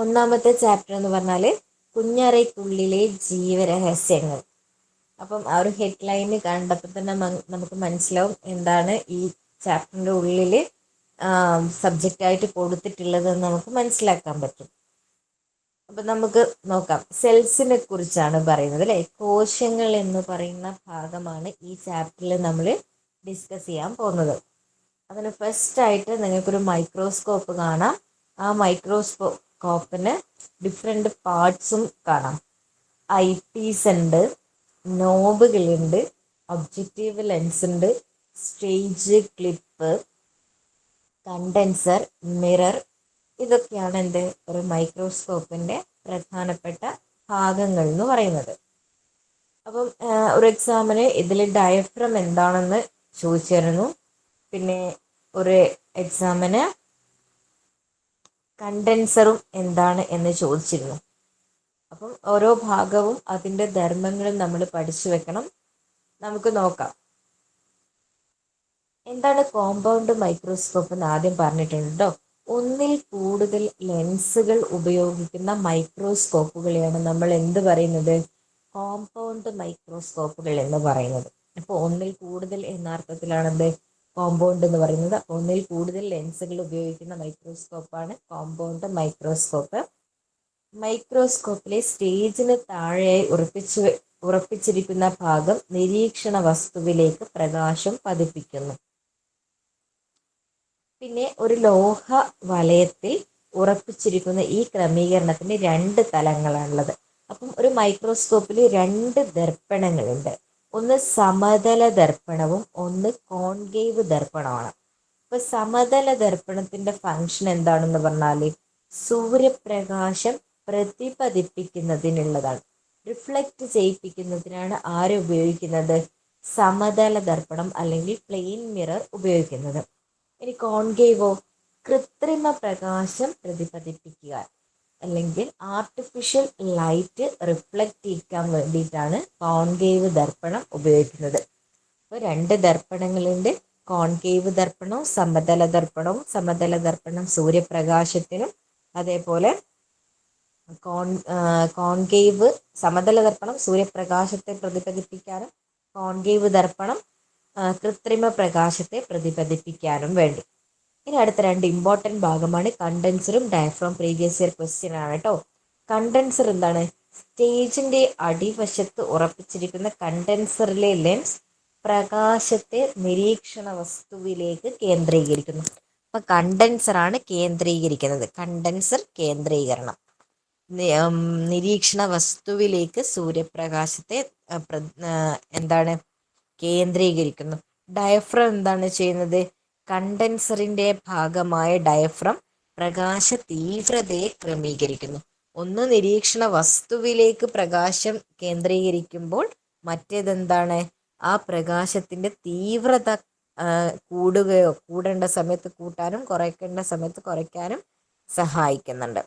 ഒന്നാമത്തെ ചാപ്റ്റർ എന്ന് പറഞ്ഞാൽ കുഞ്ഞറയ്ക്കുള്ളിലെ ജീവരഹസ്യങ്ങൾ. അപ്പം ആ ഒരു ഹെഡ്ലൈന് കണ്ടപ്പോൾ തന്നെ നമുക്ക് മനസ്സിലാവും എന്താണ് ഈ ചാപ്റ്ററിൻ്റെ ഉള്ളിൽ സബ്ജക്റ്റായിട്ട് കൊടുത്തിട്ടുള്ളതെന്ന് നമുക്ക് മനസ്സിലാക്കാൻ പറ്റും. അപ്പം നമുക്ക് നോക്കാം. സെൽസിനെ കുറിച്ചാണ് പറയുന്നത് അല്ലേ. കോശങ്ങൾ എന്ന് പറയുന്ന ഭാഗമാണ് ഈ ചാപ്റ്ററിൽ നമ്മൾ ഡിസ്കസ് ചെയ്യാൻ പോകുന്നത്. അതിന് ഫസ്റ്റ് ആയിട്ട് നിങ്ങൾക്കൊരു മൈക്രോസ്കോപ്പ് കാണാം. ആ മൈക്രോസ്കോപ്പിന് ഡിഫറെൻ്റ് പാർട്സും കാണാം. ഐ പീസ് ഉണ്ട്, നോബുകളുണ്ട്, ഒബ്ജക്റ്റീവ് ലെൻസ് ഉണ്ട്, സ്റ്റേജ്, ക്ലിപ്പ്, കണ്ടൻസർ, മിറർ. ഇതൊക്കെയാണ് എന്ത് ഒരു മൈക്രോസ്കോപ്പിൻ്റെ പ്രധാനപ്പെട്ട ഭാഗങ്ങൾ എന്ന് പറയുന്നത്. അപ്പം ഒരു എക്സാമിന് ഇതിൽ ഡയഫ്രം എന്താണെന്ന് ചോദിച്ചിരുന്നു. പിന്നെ ഒരു എക്സാമിന് കണ്ടൻസറും എന്താണ് എന്ന് ചോദിച്ചിരുന്നു. അപ്പം ഓരോ ഭാഗവും അതിൻ്റെ ധർമ്മങ്ങളും നമ്മൾ പഠിച്ചു വെക്കണം. നമുക്ക് നോക്കാം. എന്താണ് കോമ്പൗണ്ട് മൈക്രോസ്കോപ്പ് എന്ന് ആദ്യം പറഞ്ഞിട്ടുണ്ട് കേട്ടോ. ഒന്നിൽ കൂടുതൽ ലെൻസുകൾ ഉപയോഗിക്കുന്ന മൈക്രോസ്കോപ്പുകളെയാണ് നമ്മൾ എന്ത് പറയുന്നത്? കോമ്പൗണ്ട് മൈക്രോസ്കോപ്പുകൾ എന്ന് പറയുന്നത്. അപ്പോൾ ഒന്നിൽ കൂടുതൽ എന്ന അർത്ഥത്തിലാണെന്ത് കോമ്പൗണ്ട് എന്ന് പറയുന്നത്. ഒന്നിൽ കൂടുതൽ ലെൻസുകൾ ഉപയോഗിക്കുന്ന മൈക്രോസ്കോപ്പാണ് കോമ്പൗണ്ട് മൈക്രോസ്കോപ്പ്. മൈക്രോസ്കോപ്പിലെ സ്റ്റേജിന് താഴെയായി ഉറപ്പിച്ചിരിക്കുന്ന ഭാഗം നിരീക്ഷണ വസ്തുവിലേക്ക് പ്രകാശം പതിപ്പിക്കുന്നു. പിന്നെ ഒരു ലോഹ വലയത്തിൽ ഉറപ്പിച്ചിരിക്കുന്ന ഈ ക്രമീകരണത്തിന് 2 തലങ്ങളാണുള്ളത്. അപ്പം ഒരു മൈക്രോസ്കോപ്പിൽ 2 ദർപ്പണങ്ങളുണ്ട്. ഒന്ന് സമതല ദർപ്പണവും ഒന്ന് കോൺകേവ് ദർപ്പണമാണ്. ഇപ്പൊ സമതല ദർപ്പണത്തിന്റെ ഫംഗ്ഷൻ എന്താണെന്ന് പറഞ്ഞാൽ സൂര്യപ്രകാശം പ്രതിപതിപ്പിക്കുന്നതിനുള്ളതാണ്. റിഫ്ലക്റ്റ് ചെയ്യിപ്പിക്കുന്നതിനാണ് ആര് ഉപയോഗിക്കുന്നത്? സമതല ദർപ്പണം അല്ലെങ്കിൽ പ്ലെയിൻ മിറർ ഉപയോഗിക്കുന്നത്. ഇനി കോൺകേവോ കൃത്രിമ പ്രകാശം പ്രതിപതിപ്പിക്കുക അല്ലെങ്കിൽ ആർട്ടിഫിഷ്യൽ ലൈറ്റ് റിഫ്ലക്റ്റ് ചെയ്യിക്കാൻ വേണ്ടിയിട്ടാണ് കോൺകേവ് ദർപ്പണം ഉപയോഗിക്കുന്നത്. അപ്പോൾ 2 ദർപ്പണങ്ങളുണ്ട്. കോൺകേവ് ദർപ്പണവും സമതല ദർപ്പണവും. സമതല ദർപ്പണം സൂര്യപ്രകാശത്തിനും, അതേപോലെ കോൺകേവ് സമതല ദർപ്പണം സൂര്യപ്രകാശത്തെ പ്രതിപതിപ്പിക്കാനും കോൺകേവ് ദർപ്പണം കൃത്രിമ പ്രകാശത്തെ പ്രതിപതിപ്പിക്കാനും വേണ്ടി. ഇനി അടുത്ത 2 ഇമ്പോർട്ടൻറ്റ് ഭാഗമാണ് കണ്ടൻസറും ഡയഫ്രം. പ്രീവിയസ് ഇയർ ക്വസ്റ്റ്യൻ ആണ് കേട്ടോ. കണ്ടൻസർ എന്താണ്? സ്റ്റേജിന്റെ അടിവശത്ത് ഉറപ്പിച്ചിരിക്കുന്ന കണ്ടൻസറിലെ ലെൻസ് പ്രകാശത്തെ നിരീക്ഷണ വസ്തുവിലേക്ക് കേന്ദ്രീകരിക്കുന്നു. അപ്പൊ കണ്ടൻസറാണ് കേന്ദ്രീകരിക്കുന്നത്. കണ്ടൻസർ കേന്ദ്രീകരണം. നിരീക്ഷണ വസ്തുവിലേക്ക് സൂര്യപ്രകാശത്തെ എന്താണ് കേന്ദ്രീകരിക്കുന്നു. ഡയഫ്രം എന്താണ് ചെയ്യുന്നത്? കണ്ടൻസറിന്റെ ഭാഗമായ ഡയഫ്രം പ്രകാശ തീവ്രതയെ ക്രമീകരിക്കുന്നു. ഒന്ന് നിരീക്ഷണ വസ്തുവിലേക്ക് പ്രകാശം കേന്ദ്രീകരിക്കുമ്പോൾ മറ്റേതെന്താണ്? ആ പ്രകാശത്തിന്റെ തീവ്രത കൂടേണ്ട സമയത്ത് കൂട്ടാനും കുറയ്ക്കേണ്ട സമയത്ത് കുറയ്ക്കാനും സഹായിക്കുന്നുണ്ട്.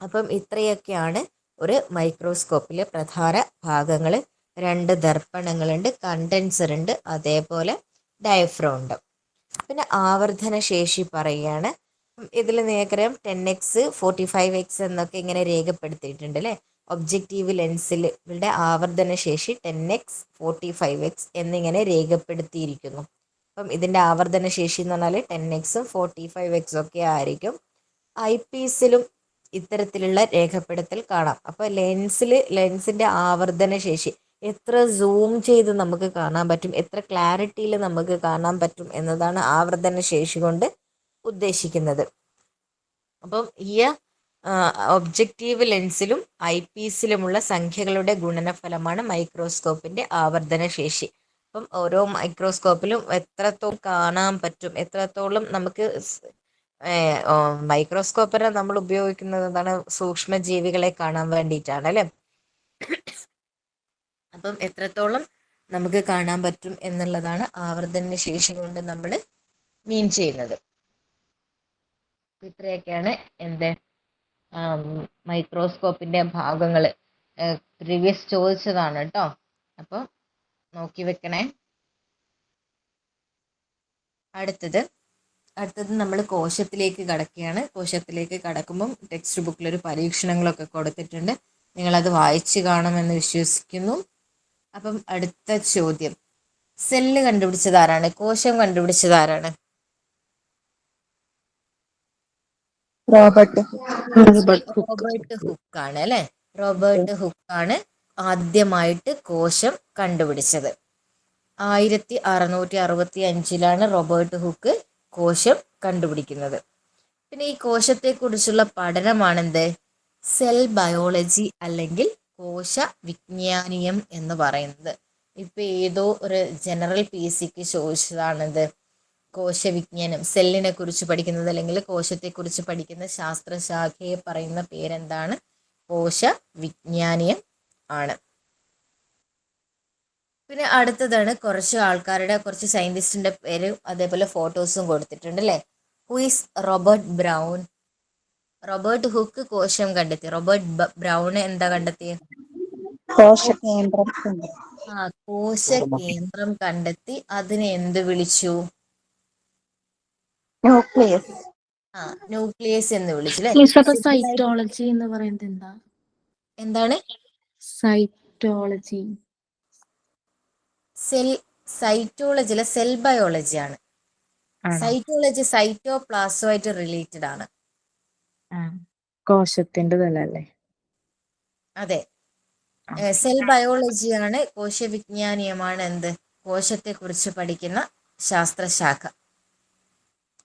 അപ്പം ഇത്രയൊക്കെയാണ് ഒരു മൈക്രോസ്കോപ്പിലെ പ്രധാന ഭാഗങ്ങൾ. 2 ദർപ്പണങ്ങളുണ്ട്, കണ്ടൻസർ ഉണ്ട്, അതേപോലെ ഡയഫ്രം ഉണ്ട്. പിന്നെ ആവർത്തന ശേഷി പറയുകയാണ്. ഇതിൽ നിങ്ങൾക്കറിയാം 10x 45x എന്നൊക്കെ ഇങ്ങനെ രേഖപ്പെടുത്തിയിട്ടുണ്ട് അല്ലേ. ഒബ്ജക്റ്റീവ് ലെൻസിലുകളുടെ ആവർത്തന ശേഷി 10x 45x എന്നിങ്ങനെ രേഖപ്പെടുത്തിയിരിക്കുന്നു. അപ്പം ഇതിൻ്റെ ആവർത്തന ശേഷി എന്ന് പറഞ്ഞാൽ 10x 45x ഒക്കെ ആയിരിക്കും. ഐ പീസിലും ഇത്തരത്തിലുള്ള രേഖപ്പെടുത്തൽ കാണാം. അപ്പോൾ ലെൻസിന്റെ ആവർത്തന ശേഷി എത്ര സൂം ചെയ്ത് നമുക്ക് കാണാൻ പറ്റും, എത്ര ക്ലാരിറ്റിയിൽ നമുക്ക് കാണാൻ പറ്റും എന്നതാണ് ആവർത്തന ശേഷി കൊണ്ട് ഉദ്ദേശിക്കുന്നത്. അപ്പം ഈ ഒബ്ജക്റ്റീവ് ലെൻസിലും ഐ പീസിലുമുള്ള സംഖ്യകളുടെ ഗുണനഫലമാണ് മൈക്രോസ്കോപ്പിന്റെ ആവർത്തന ശേഷി. അപ്പം ഓരോ മൈക്രോസ്കോപ്പിലും എത്രത്തോളം കാണാൻ പറ്റും, എത്രത്തോളം നമുക്ക് മൈക്രോസ്കോപ്പിനെ നമ്മൾ ഉപയോഗിക്കുന്നത് എന്താണ്? സൂക്ഷ്മജീവികളെ കാണാൻ വേണ്ടിയിട്ടാണ് അല്ലേ. അപ്പം എത്രത്തോളം നമുക്ക് കാണാൻ പറ്റും എന്നുള്ളതാണ് ആവർത്തന ശേഷി കൊണ്ട് നമ്മൾ മീൻ ചെയ്യുന്നത്. ഇത്രയൊക്കെയാണ് എൻ്റെ മൈക്രോസ്കോപ്പിന്റെ ഭാഗങ്ങൾ. പ്രീവിയസ് ചോദിച്ചതാണ് കേട്ടോ. അപ്പോൾ നോക്കി വെക്കണേ. അടുത്തത് അടുത്തത് നമ്മൾ കോശത്തിലേക്ക് കടക്കുകയാണ്. കോശത്തിലേക്ക് കടക്കുമ്പം ടെക്സ്റ്റ് ബുക്കിൽ ഒരു പരീക്ഷണങ്ങളൊക്കെ കൊടുത്തിട്ടുണ്ട്. നിങ്ങളത് വായിച്ചു കാണുമെന്ന് വിശ്വസിക്കുന്നു. അപ്പം അടുത്ത ചോദ്യം, സെല്ല് കണ്ടുപിടിച്ചത് ആരാണ്? കോശം കണ്ടുപിടിച്ചത് ആരാണ്? റോബർട്ട് ഹുക്ക് ആണ് അല്ലെ. റോബർട്ട് ഹുക്ക് ആണ് ആദ്യമായിട്ട് കോശം കണ്ടുപിടിച്ചത്. 1665 റോബർട്ട് ഹുക്ക് കോശം കണ്ടുപിടിക്കുന്നത്. പിന്നെ ഈ കോശത്തെ കുറിച്ചുള്ള പഠനമാണെന്ത്? സെൽ ബയോളജി അല്ലെങ്കിൽ കോശ വിജ്ഞാനീയം എന്ന് പറയുന്നത്. ഇപ്പൊ ഏതോ ഒരു ജനറൽ PSCക്ക് ചോദിച്ചതാണിത്. കോശവിജ്ഞാനം, സെല്ലിനെ കുറിച്ച് പഠിക്കുന്നത് അല്ലെങ്കിൽ കോശത്തെ കുറിച്ച് പഠിക്കുന്ന ശാസ്ത്രശാഖയെ പറയുന്ന പേരെന്താണ്? കോശ വിജ്ഞാനീയം ആണ്. പിന്നെ അടുത്തതാണ് കുറച്ച് ആൾക്കാരുടെ, കുറച്ച് സയന്റിസ്റ്റിന്റെ പേര് അതേപോലെ ഫോട്ടോസും കൊടുത്തിട്ടുണ്ട് അല്ലെ. Who is Robert brown? Robert hook കോശം കണ്ടെത്തി. റോബർട്ട് ബ്രൗൺ എന്താ കണ്ടെത്തിയത്? കോശ കേന്ദ്രം കണ്ടെത്തി. അതിനെ എന്ത് വിളിച്ചു? ന്യൂക്ലിയസ് എന്ന് വിളിച്ചു അല്ലെ. സൈറ്റോളജി എന്ന് പറയുന്നത് എന്താണ്? സൈറ്റോളജി. സൈറ്റോളജി അല്ല, സെൽ ബയോളജി ആണ്. സൈറ്റോളജി സൈറ്റോപ്ലാസമായിട്ട് റിലേറ്റഡ് ആണ്. കോശത്തിൻ്റെതല്ലേ? അതെ, സെൽ ബയോളജിയാണ്. കോശവിജ്ഞാനീയമാണ് എന്ത്? കോശത്തെ കുറിച്ച് പഠിക്കുന്ന ശാസ്ത്രശാഖ.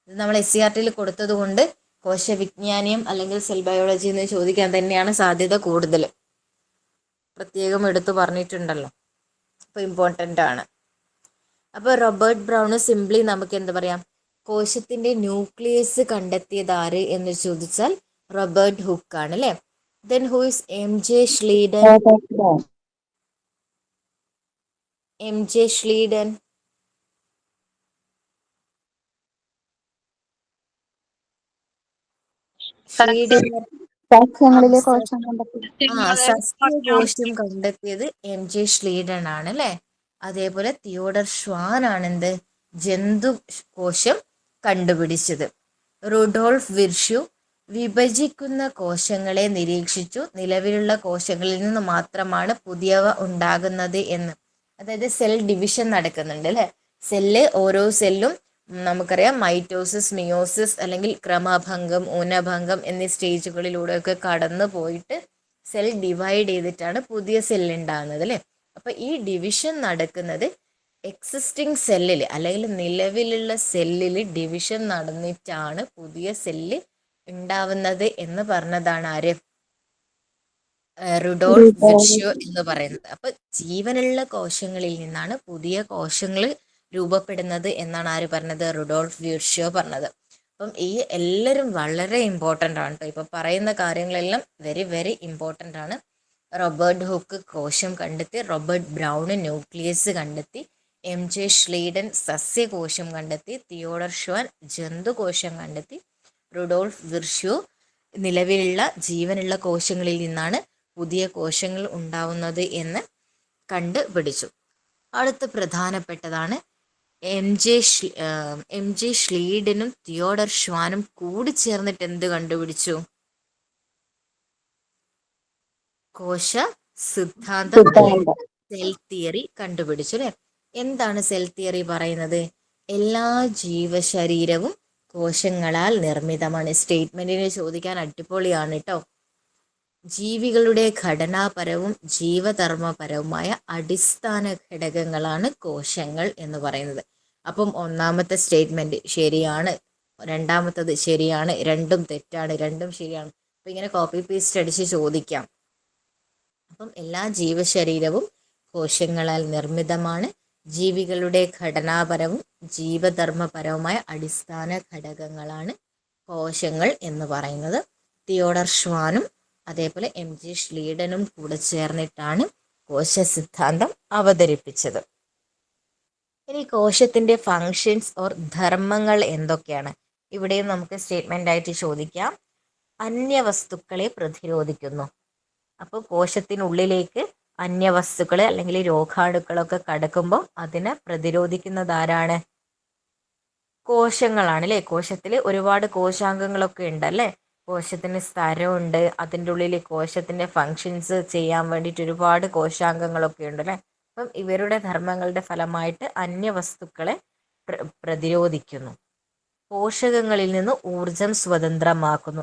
ഇത് നമ്മൾ SCERT കൊടുത്തത് കൊണ്ട് കോശവിജ്ഞാനീയം അല്ലെങ്കിൽ സെൽ ബയോളജി എന്ന് ചോദിക്കാൻ തന്നെയാണ് സാധ്യത കൂടുതൽ. പ്രത്യേകം എടുത്തു പറഞ്ഞിട്ടുണ്ടല്ലോ, അപ്പോൾ ഇമ്പോർട്ടൻ്റ് ആണ്. അപ്പോൾ റോബർട്ട് ബ്രൗൺ സിംപ്ലി നമുക്ക് എന്ത് പറയാം? കോശത്തിന്റെ ന്യൂക്ലിയസ് കണ്ടെത്തിയത് ആര് എന്ന് ചോദിച്ചാൽ റോബർട്ട് ഹുക്ക് ആണ് അല്ലെ. Then who is M.J. Schleiden? M.J. Schleiden. സസ്യകോശം കണ്ടെത്തിയത് M.J. Schleiden ആണ് അല്ലെ. അതേപോലെ തിയോഡർ ഷ്വാൻ ആണെന്ത്? ജന്തു കോശം കണ്ടുപിടിച്ചത്. റുഡോൾഫ് വിർഷ്യു വിഭജിക്കുന്ന കോശങ്ങളെ നിരീക്ഷിച്ചു. നിലവിലുള്ള കോശങ്ങളിൽ നിന്ന് മാത്രമാണ് പുതിയവ ഉണ്ടാകുന്നത് എന്ന്. അതായത് സെൽ ഡിവിഷൻ നടക്കുന്നുണ്ട് അല്ലെ. ഓരോ സെല്ലും നമുക്കറിയാം മൈറ്റോസിസ്, മിയോസിസ് അല്ലെങ്കിൽ ക്രമഭംഗം, ഊനഭംഗം എന്നീ സ്റ്റേജുകളിലൂടെയൊക്കെ കടന്നു പോയിട്ട് സെൽ ഡിവൈഡ് ചെയ്തിട്ടാണ് പുതിയ സെല്ല് ഉണ്ടാകുന്നത് അല്ലെ. അപ്പൊ ഈ ഡിവിഷൻ നടക്കുന്നത് എക്സിസ്റ്റിംഗ് സെല്ലിൽ അല്ലെങ്കിൽ നിലവിലുള്ള സെല്ലിൽ ഡിവിഷൻ നടന്നിട്ടാണ് പുതിയ സെല്ല് ഉണ്ടാവുന്നത് എന്ന് പറഞ്ഞതാണ് ആര്? റുഡോൾഫ് വിർഷ്യോ എന്ന് പറയുന്നത്. അപ്പൊ ജീവനുള്ള കോശങ്ങളിൽ നിന്നാണ് പുതിയ കോശങ്ങൾ രൂപപ്പെടുന്നത് എന്നാണ് ആര് പറഞ്ഞത്? റുഡോൾഫ് വിർഷ്യോ പറഞ്ഞത്. അപ്പം ഈ എല്ലാവരും വളരെ ഇമ്പോർട്ടൻ്റ് ആണ് കേട്ടോ. ഇപ്പൊ പറയുന്ന കാര്യങ്ങളെല്ലാം വെരി വെരി ഇമ്പോർട്ടൻ്റ് ആണ്. റോബർട്ട് ഹുക്ക് കോശം കണ്ടെത്തി. റോബർട്ട് ബ്രൗൺ ന്യൂക്ലിയസ് കണ്ടെത്തി. M.J. Schleiden സസ്യകോശം കണ്ടെത്തി. തിയോഡർ ഷ്വാൻ ജന്തുകോശം കണ്ടെത്തി. റുഡോൾഫ് വിർഷ്യോ നിലവിലുള്ള ജീവനുള്ള കോശങ്ങളിൽ നിന്നാണ് പുതിയ കോശങ്ങൾ ഉണ്ടാവുന്നത് എന്ന് കണ്ടുപിടിച്ചു. അടുത്ത പ്രധാനപ്പെട്ടതാണ് M.J. Schleiden തിയോഡർ ഷ്വാനും കൂടി ചേർന്നിട്ട് എന്ത് കണ്ടുപിടിച്ചു? കോശ സിദ്ധാന്തം, സെൽ തിയറി കണ്ടുപിടിച്ചു അല്ലെ. എന്താണ് സെൽ തിയറി പറയുന്നത്? എല്ലാ ജീവശരീരവും കോശങ്ങളാൽ നിർമ്മിതമാണ്. സ്റ്റേറ്റ്മെന്റിനെ ചോദിക്കാൻ അടിപൊളിയാണ് കേട്ടോ. ജീവികളുടെ ഘടനാപരവും ജീവധർമ്മപരവുമായ അടിസ്ഥാന ഘടകങ്ങളാണ് കോശങ്ങൾ എന്ന് പറയുന്നത്. അപ്പം ഒന്നാമത്തെ സ്റ്റേറ്റ്മെന്റ് ശരിയാണ്, രണ്ടാമത്തത് ശരിയാണ്, രണ്ടും തെറ്റാണ്, രണ്ടും ശരിയാണ്. അപ്പൊ ഇങ്ങനെ കോപ്പി പേസ്റ്റ് അടിച്ച് ചോദിക്കാം. അപ്പം എല്ലാ ജീവശരീരവും കോശങ്ങളാൽ നിർമ്മിതമാണ്. ജീവികളുടെ ഘടനാപരവും ജീവധർമ്മപരവുമായ അടിസ്ഥാന ഘടകങ്ങളാണ് കോശങ്ങൾ എന്ന് പറയുന്നത്. തിയോഡർ ഷ്വാനും അതേപോലെ M.J. Schleiden കൂടെ ചേർന്നിട്ടാണ് കോശ സിദ്ധാന്തം അവതരിപ്പിച്ചത്. ഇനി കോശത്തിന്റെ ഫങ്ഷൻസ് ഓർ ധർമ്മങ്ങൾ എന്തൊക്കെയാണ്? ഇവിടെയും നമുക്ക് സ്റ്റേറ്റ്മെന്റ് ആയിട്ട് ചോദിക്കാം. അന്യവസ്തുക്കളെ പ്രതിരോധിക്കുന്നു. അപ്പോൾ കോശത്തിനുള്ളിലേക്ക് അന്യവസ്തുക്കൾ അല്ലെങ്കിൽ രോഗാണുക്കളൊക്കെ കടക്കുമ്പോൾ അതിനെ പ്രതിരോധിക്കുന്നത് ആരാണ്? കോശങ്ങളാണ് അല്ലേ. കോശത്തിൽ ഒരുപാട് കോശാംഗങ്ങളൊക്കെ ഉണ്ട് അല്ലേ. കോശത്തിന് സ്ഥലമുണ്ട്, അതിൻ്റെ ഉള്ളിൽ കോശത്തിന്റെ ഫങ്ഷൻസ് ചെയ്യാൻ വേണ്ടിയിട്ട് ഒരുപാട് കോശാംഗങ്ങളൊക്കെ ഉണ്ട് അല്ലേ. അപ്പം ഇവരുടെ ധർമ്മങ്ങളുടെ ഫലമായിട്ട് അന്യവസ്തുക്കളെ പ്രതിരോധിക്കുന്നു. പോഷകങ്ങളിൽ നിന്ന് ഊർജം സ്വതന്ത്രമാക്കുന്നു.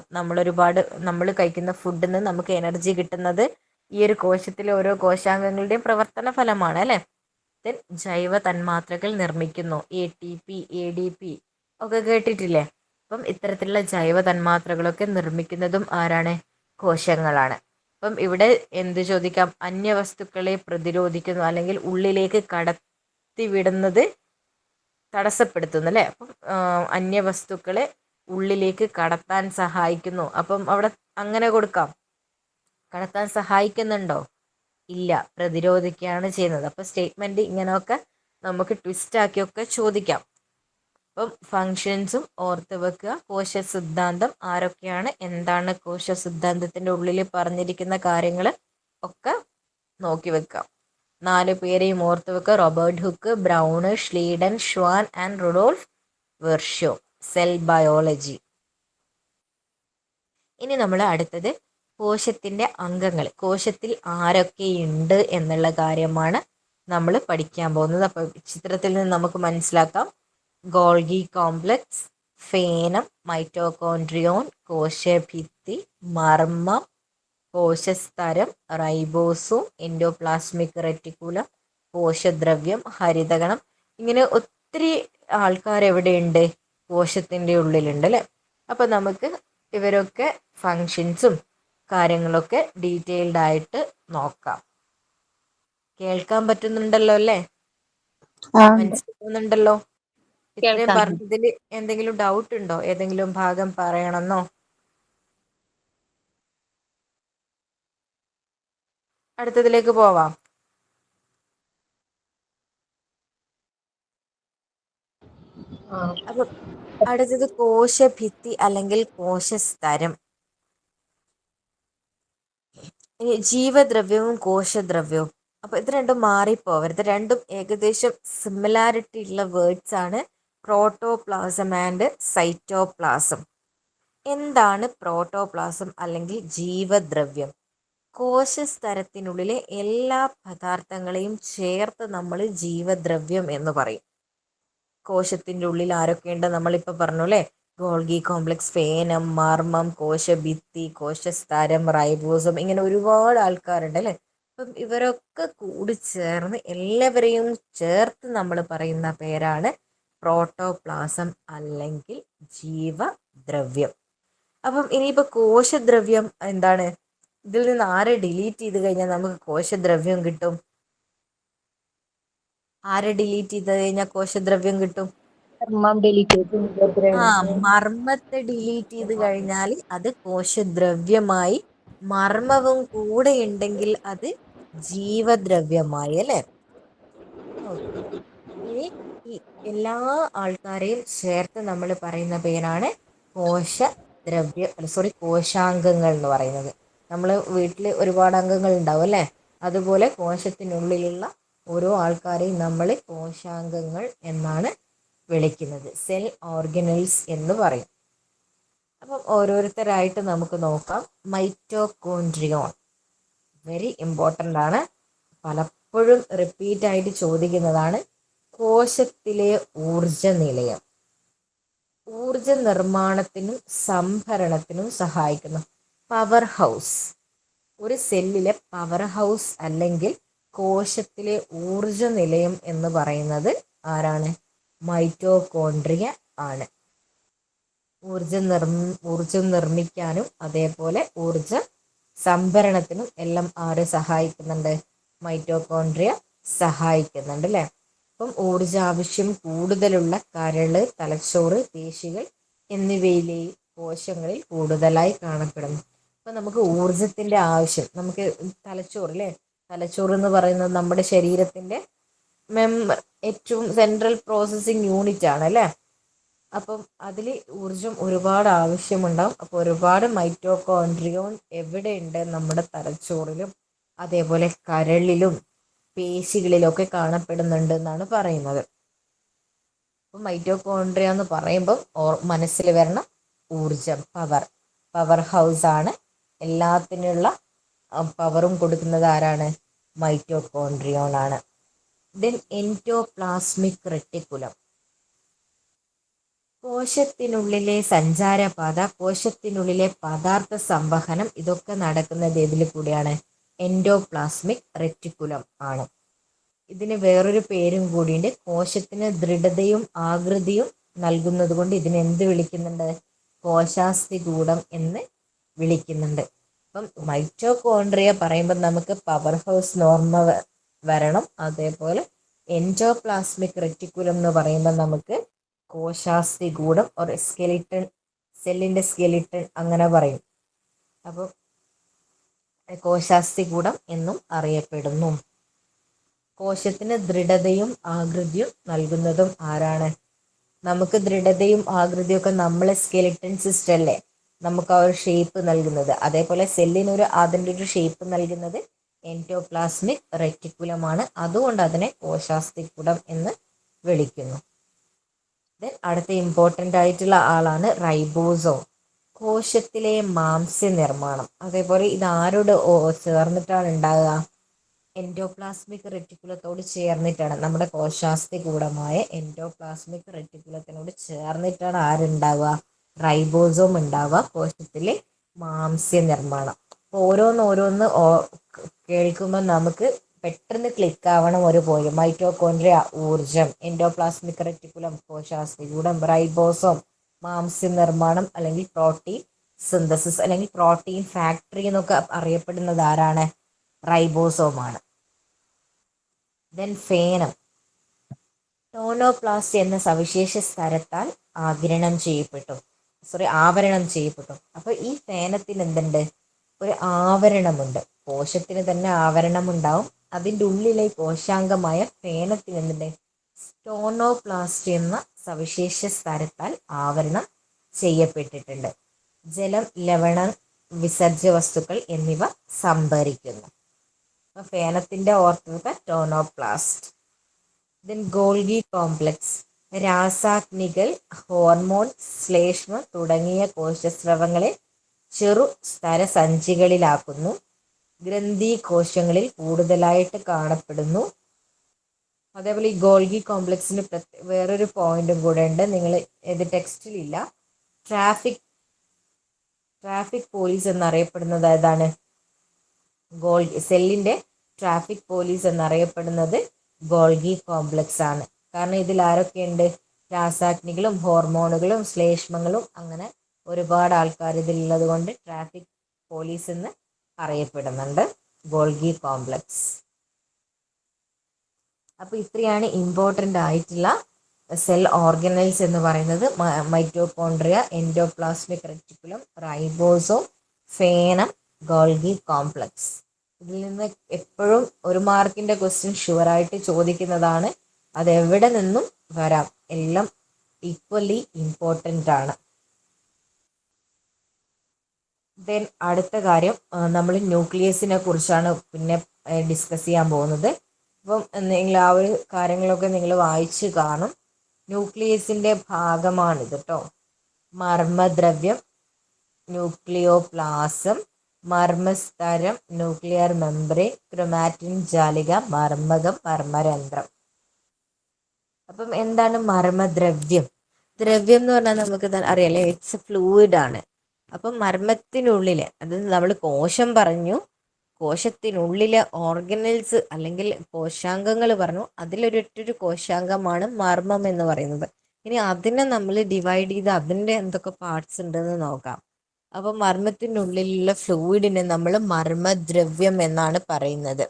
നമ്മൾ കഴിക്കുന്ന ഫുഡിൽ നിന്ന് നമുക്ക് എനർജി കിട്ടുന്നത് ഈ ഒരു കോശത്തിലെ ഓരോ കോശാംഗങ്ങളുടെയും പ്രവർത്തന ഫലമാണ് അല്ലേ. ദെൻ ജൈവ തന്മാത്രകൾ നിർമ്മിക്കുന്നു. ATP ADP ഒക്കെ കേട്ടിട്ടില്ലേ. അപ്പം ഇത്തരത്തിലുള്ള ജൈവ തന്മാത്രകളൊക്കെ നിർമ്മിക്കുന്നതും ആരാണ്? കോശങ്ങളാണ്. അപ്പം ഇവിടെ എന്ത് ചോദിക്കാം? അന്യവസ്തുക്കളെ പ്രതിരോധിക്കുന്നു, അല്ലെങ്കിൽ ഉള്ളിലേക്ക് കടത്തിവിടുന്നത് തടസ്സപ്പെടുത്തുന്നു അല്ലേ. അപ്പം അന്യവസ്തുക്കളെ ഉള്ളിലേക്ക് കടത്താൻ സഹായിക്കുന്നു. അപ്പം അവിടെ അങ്ങനെ കൊടുക്കാം. കടത്താൻ സഹായിക്കുന്നുണ്ടോ? ഇല്ല, പ്രതിരോധിക്കുകയാണ് ചെയ്യുന്നത്. അപ്പം സ്റ്റേറ്റ്മെന്റ് ഇങ്ങനെയൊക്കെ നമുക്ക് ട്വിസ്റ്റ് ആക്കിയൊക്കെ ചോദിക്കാം. അപ്പം ഫങ്ഷൻസും ഓർത്ത് വെക്കുക. കോശ സിദ്ധാന്തം ആരൊക്കെയാണ്, എന്താണ് കോശ സിദ്ധാന്തത്തിന്റെ ഉള്ളിൽ പറഞ്ഞിരിക്കുന്ന കാര്യങ്ങൾ ഒക്കെ നോക്കി വെക്കാം. 4 പേരെയും ഓർത്ത് വെക്കുക. Robert Hooke, Brown, Schleiden, Schwann and Rudolf Virchow. Cell biology. ഇനി നമ്മൾ അടുത്തത് കോശത്തിന്റെ അംഗങ്ങൾ, കോശത്തിൽ ആരൊക്കെയുണ്ട് എന്നുള്ള കാര്യമാണ് നമ്മൾ പഠിക്കാൻ പോകുന്നത്. അപ്പോൾ ചിത്രത്തിൽ നിന്ന് നമുക്ക് മനസ്സിലാക്കാം. ഗോൾഗി കോംപ്ലക്സ്, ഫേനം, മൈറ്റോകോൺട്രിയോൺ, കോശഭിത്തി, മർമ്മം, കോശസ്തരം, റൈബോസോം, എൻഡോപ്ലാസ്മിക് റെറ്റിക്കുലം, കോശദ്രവ്യം, ഹരിതകണം. ഇങ്ങനെ ഒത്തിരി ആൾക്കാർ എവിടെയുണ്ട്? കോശത്തിന്റെ ഉള്ളിലുണ്ട് അല്ലേ. അപ്പൊ നമുക്ക് ഇവരൊക്കെ ഫങ്ഷൻസും കാര്യങ്ങളൊക്കെ ഡീറ്റെയിൽഡ് ആയിട്ട് നോക്കാം. കേൾക്കാൻ പറ്റുന്നുണ്ടല്ലോ അല്ലേ? മനസ്സിലാവുന്നുണ്ടല്ലോ? ഇത്രയും പറഞ്ഞതിൽ എന്തെങ്കിലും ഡൗട്ട് ഉണ്ടോ? ഏതെങ്കിലും ഭാഗം പറയണമെന്നോ? അടുത്തതിലേക്ക് പോവാം. അപ്പൊ അടുത്തത് കോശഭിത്തി അല്ലെങ്കിൽ കോശസ്തരം. ജീവദ്രവ്യവും കോശദ്രവ്യവും. അപ്പൊ ഇത് രണ്ടും മാറിപ്പോവരുത്. രണ്ടും ഏകദേശം സിമിലാരിറ്റി ഉള്ള വേർഡ്സ് ആണ്. Protoplasm and cytoplasm. എന്താണ് പ്രോട്ടോപ്ലാസം അല്ലെങ്കിൽ ജീവദ്രവ്യം? കോശസ്തരത്തിനുള്ളിലെ എല്ലാ പദാർത്ഥങ്ങളെയും ചേർത്ത് നമ്മൾ ജീവദ്രവ്യം എന്ന് പറയും. കോശത്തിന്റെ ഉള്ളിൽ ആരൊക്കെയുണ്ട് നമ്മളിപ്പോ പറഞ്ഞു അല്ലേ. ഗോൾഗി കോംപ്ലക്സ്, ഫേനം, മർമ്മം, കോശഭിത്തി, കോശസ്തരം, റൈബോസം, ഇങ്ങനെ ഒരുപാട് ആൾക്കാരുണ്ട് അല്ലേ. അപ്പം ഇവരൊക്കെ കൂടി ചേർന്ന് എല്ലാവരെയും ചേർത്ത് നമ്മൾ പറയുന്ന പേരാണ് പ്രോട്ടോപ്ലാസം അല്ലെങ്കിൽ ജീവദ്രവ്യം. അപ്പം ഇനിയിപ്പോ കോശദ്രവ്യം എന്താണ്? ഇതിൽ നിന്ന് ആരെ ഡിലീറ്റ് ചെയ്ത് കഴിഞ്ഞാൽ നമുക്ക് കോശദ്രവ്യം കിട്ടും? ആരെ ഡിലീറ്റ് ചെയ്ത് കഴിഞ്ഞാൽ കോശദ്രവ്യം കിട്ടും? മർമ്മത്തെ ഡിലീറ്റ് ചെയ്ത് കഴിഞ്ഞാൽ അത് കോശദ്രവ്യമായി. മർമ്മവും കൂടെ ഉണ്ടെങ്കിൽ അത് ജീവദ്രവ്യമായി അല്ലേ. ഓക്കെ. ഇനി ഈ എല്ലാ ആൾക്കാരെയും ചേർത്ത് നമ്മൾ പറയുന്ന പേരാണ് കോശാംഗങ്ങൾ എന്ന് പറയുന്നത്. നമ്മൾ വീട്ടിൽ ഒരുപാട് അംഗങ്ങൾ ഉണ്ടാവും അല്ലേ. അതുപോലെ കോശത്തിനുള്ളിലുള്ള ഓരോ ആൾക്കാരെയും നമ്മൾ കോശാംഗങ്ങൾ എന്നാണ് വിളിക്കുന്നത്. സെൽ ഓർഗനൽസ് എന്ന് പറയും. അപ്പം ഓരോരുത്തരായിട്ട് നമുക്ക് നോക്കാം. മൈറ്റോകോൺട്രിയോൺ വെരി ഇമ്പോർട്ടൻ്റ് ആണ്. പലപ്പോഴും റിപ്പീറ്റ് ആയിട്ട് ചോദിക്കുന്നതാണ്. കോശത്തിലെ ഊർജ നിലയം. ഊർജ നിർമ്മാണത്തിനും സംഭരണത്തിനും സഹായിക്കുന്നു. Power house. ഒരു സെല്ലിലെ പവർ ഹൗസ് അല്ലെങ്കിൽ കോശത്തിലെ ഊർജ നിലയം എന്ന് പറയുന്നത് ആരാണ്? മൈറ്റോകോൺട്രിയ ആണ്. ഊർജം നിർമ്മിക്കാനും അതേപോലെ ഊർജ സംഭരണത്തിനും എല്ലാം ആര് സഹായിക്കുന്നുണ്ട്? മൈറ്റോകോൺട്രിയ സഹായിക്കുന്നുണ്ട് അല്ലേ. അപ്പം ഊർജാവശ്യം കൂടുതലുള്ള കരള്, തലച്ചോറ്, പേശികൾ എന്നിവയിലെ കോശങ്ങളിൽ കൂടുതലായി കാണപ്പെടുന്നു. അപ്പൊ നമുക്ക് ഊർജത്തിന്റെ ആവശ്യം, നമുക്ക് തലച്ചോറ് അല്ലേ. തലച്ചോറ് എന്ന് പറയുന്നത് നമ്മുടെ ശരീരത്തിന്റെ ഏറ്റവും സെൻട്രൽ പ്രോസസ്സിങ് യൂണിറ്റ് ആണ് അല്ലേ. അപ്പം അതിൽ ഊർജം ഒരുപാട് ആവശ്യമുണ്ടാവും. അപ്പോൾ ഒരുപാട് മൈറ്റോകോൺട്രിയോൺ എവിടെയുണ്ട്? നമ്മുടെ തലച്ചോറിലും അതേപോലെ കരളിലും പേശികളിലൊക്കെ കാണപ്പെടുന്നുണ്ട് എന്നാണ് പറയുന്നത്. അപ്പം മൈറ്റോകോൺട്രിയ എന്ന് പറയുമ്പം മനസ്സിൽ വരണ ഊർജം, പവർ ഹൗസ് ആണ്. എല്ലാത്തിനുള്ള പവറും കൊടുക്കുന്നത് ആരാണ്? മൈറ്റോകോൺട്രിയോൺ ആണ്. ദെൻ എൻഡോപ്ലാസ്മിക് റെട്ടിക്കുലം, കോശത്തിനുള്ളിലെ സഞ്ചാരപാത, കോശത്തിനുള്ളിലെ പദാർത്ഥ സംവഹനം, ഇതൊക്കെ നടക്കുന്നത് ഇതിൽ കൂടിയാണ്? എൻഡോപ്ലാസ്മിക് റെറ്റിക്കുലം ആണ്. ഇതിന് വേറൊരു പേരും കൂടിയുണ്ട്. കോശത്തിന് ദൃഢതയും ആകൃതിയും നൽകുന്നത് കൊണ്ട് ഇതിനെ എന്ത് വിളിക്കുന്നുണ്ട്? കോശാസ്ഥികൂടം എന്ന് വിളിക്കുന്നുണ്ട്. അപ്പം മൈറ്റോകോൺട്രിയ പറയുമ്പോൾ നമുക്ക് പവർ ഹൗസ് നോർമ വരണം. അതേപോലെ എൻഡോപ്ലാസ്മിക് റെറ്റിക്കുലം എന്ന് പറയുമ്പോൾ നമുക്ക് കോശാസ്ഥികൂടം ഒരു സ്കെലിട്ടൺ, സെല്ലിന്റെ സ്കെലിട്ടൺ അങ്ങനെ പറയും. അപ്പം കോശാസ്ഥികൂടം എന്നും അറിയപ്പെടുന്നു. കോശത്തിന് ദൃഢതയും ആകൃതിയും നൽകുന്നതും ആരാണ്? നമുക്ക് ദൃഢതയും ആകൃതിയും ഒക്കെ നമ്മളെ സ്കെലിട്ടൺ സിസ്റ്റം അല്ലേ നമുക്ക് ആ ഒരു ഷേപ്പ് നൽകുന്നത്. അതേപോലെ സെല്ലിനൊരു അതിൻ്റെ ഒരു ഷേപ്പ് നൽകുന്നത് എൻഡോപ്ലാസ്മിക് റെറ്റിക്കുലമാണ്. അതുകൊണ്ട് അതിനെ കോശാസ്ഥികൂടം എന്ന് വിളിക്കുന്നു. ദെൻ അടുത്ത ഇമ്പോർട്ടൻ്റ് ആയിട്ടുള്ള ആളാണ് റൈബോസോം. കോശത്തിലെ മാംസ്യ നിർമ്മാണം. അതേപോലെ ഇത് ആരോട് ചേർന്നിട്ടാണ് ഉണ്ടാകുക? എൻഡോപ്ലാസ്മിക് റെറ്റിക്കുലത്തോട് ചേർന്നിട്ടാണ്. നമ്മുടെ കോശാസ്ഥികൂടമായ എൻഡോപ്ലാസ്മിക് റെറ്റിക്കുലത്തിനോട് ചേർന്നിട്ടാണ് ആരുണ്ടാവുക? റൈബോസോം ഉണ്ടാവുക. കോശത്തിലെ മാംസ്യ നിർമ്മാണം. അപ്പോൾ ഓരോന്ന് കേൾക്കുമ്പോൾ നമുക്ക് പെട്ടെന്ന് ക്ലിക്ക് ആവണം ഒരു പോയിന്റ്. മൈറ്റോകോൺട്രിയ ഊർജം, എൻഡോപ്ലാസ്മിക് റെറ്റിക്കുലം കോശാസ്ഥികൂടം, റൈബോസോം മാംസ്യ നിർമ്മാണം അല്ലെങ്കിൽ പ്രോട്ടീൻ സിന്തസിസ് അല്ലെങ്കിൽ പ്രോട്ടീൻ ഫാക്ടറി എന്നൊക്കെ അറിയപ്പെടുന്നത് ആരാണ്? റൈബോസോമാണ്. ദെൻ ഫേനം, ടോണോപ്ലാസ്റ്റ് എന്ന സവിശേഷ സ്ഥലത്താൽ ആവരണം ചെയ്യപ്പെട്ടു. അപ്പൊ ഈ ഫേനത്തിന് എന്തുണ്ട്? ഒരു ആവരണമുണ്ട്. കോശത്തിന് തന്നെ ആവരണമുണ്ടാവും. അതിൻ്റെ ഉള്ളിലെ കോശാംഗമായ ഫേനത്തിന് എന്തുണ്ട്? ടോണോപ്ലാസ്റ്റ് എന്ന സവിശേഷ സ്ഥലത്താൽ ആവരണം ചെയ്യപ്പെട്ടിട്ടുണ്ട്. ജലം, ലവണ വിസർജ്യ വസ്തുക്കൾ എന്നിവ സംഭരിക്കുന്നു. ഫേനത്തിന്റെ ഓർക്കുക ടോണോപ്ലാസ്റ്റ്. ദെൻ ഗോൾഗി കോംപ്ലക്സ്, രാസാഗ്നികൾ, ഹോർമോൺ, ശ്ലേഷ്മം തുടങ്ങിയ കോശസ്രവങ്ങളെ ചെറു സ്തരസഞ്ചികളിലാക്കുന്നു. ഗ്രന്ഥി കോശങ്ങളിൽ കൂടുതലായിട്ട് കാണപ്പെടുന്നു. അതേപോലെ ഈ ഗോൾഗി കോംപ്ലക്സിന് വേറൊരു പോയിന്റും കൂടെ ഉണ്ട്. നിങ്ങൾ ഇത് ടെക്സ്റ്റിലില്ല. ട്രാഫിക് പോലീസ് എന്നറിയപ്പെടുന്നത് ഏതാണ്? സെല്ലിന്റെ ട്രാഫിക് പോലീസ് എന്നറിയപ്പെടുന്നത് ഗോൾഗി കോംപ്ലക്സ് ആണ്. കാരണം ഇതിൽ ആരൊക്കെയുണ്ട്? രാസാഗ്നികളും ഹോർമോണുകളും ശ്ലേഷ്മങ്ങളും അങ്ങനെ ഒരുപാട് ആൾക്കാർ ഇതിലുള്ളത് കൊണ്ട് ട്രാഫിക് പോലീസ് എന്ന് അറിയപ്പെടുന്നുണ്ട് ഗോൾഗി കോംപ്ലക്സ്. അപ്പോൾ ഇത്രയാണ് ഇമ്പോർട്ടൻ്റ് ആയിട്ടുള്ള സെൽ ഓർഗനൽസ് എന്ന് പറയുന്നത്. മൈറ്റോകോൺട്രിയ, എൻഡോപ്ലാസ്മിക് റെറ്റിക്കുലം, റൈബോസോം, ഫേനം, ഗോൾഗി കോംപ്ലക്സ്. ഇതിൽ നിന്ന് എപ്പോഴും ഒരു മാർക്കിന്റെ ക്വസ്റ്റ്യൻ ഷുവറായിട്ട് ചോദിക്കുന്നതാണ്. അതെവിടെ നിന്നും വരാം. എല്ലാം ഈക്വലി ഇമ്പോർട്ടൻ്റ് ആണ്. ദെൻ അടുത്ത കാര്യം, നമ്മൾ ന്യൂക്ലിയസിനെ കുറിച്ചാണ് പിന്നെ ഡിസ്കസ് ചെയ്യാൻ പോകുന്നത്. അപ്പം നിങ്ങൾ ആ ഒരു കാര്യങ്ങളൊക്കെ നിങ്ങൾ വായിച്ച് കാണും. ന്യൂക്ലിയസിൻ്റെ ഭാഗമാണിത് കേട്ടോ. മർമ്മദ്രവ്യം, ന്യൂക്ലിയോപ്ലാസം, മർമ്മസ്തരം, ന്യൂക്ലിയർ മെംബ്രെയിൻ, ക്രൊമാറ്റിൻ ജാലിക, മർമ്മകം, മർമ്മരന്ധ്രം. അപ്പം എന്താണ് മർമ്മദ്രവ്യം? ദ്രവ്യം എന്ന് പറഞ്ഞാൽ നമുക്ക് അറിയാലേ, ഇറ്റ്സ് ഫ്ലൂയിഡ് ആണ്. അപ്പം മർമ്മത്തിനുള്ളില്, അത് നമ്മൾ കോശം പറഞ്ഞു, കോശത്തിനുള്ളിലെ ഓർഗനൽസ് അല്ലെങ്കിൽ കോശാംഗങ്ങൾ പറഞ്ഞു. അതിലൊരൊറ്റൊരു കോശാംഗമാണ് മർമ്മം എന്ന് പറയുന്നത്. ഇനി അതിനെ നമ്മൾ ഡിവൈഡ് ചെയ്ത് അതിൻ്റെ എന്തൊക്കെ പാർട്സ് ഉണ്ടെന്ന് നോക്കാം. അപ്പം മർമ്മത്തിനുള്ളിലുള്ള ഫ്ലൂയിഡിനെ നമ്മൾ മർമ്മദ്രവ്യം എന്നാണ് പറയുന്നത്.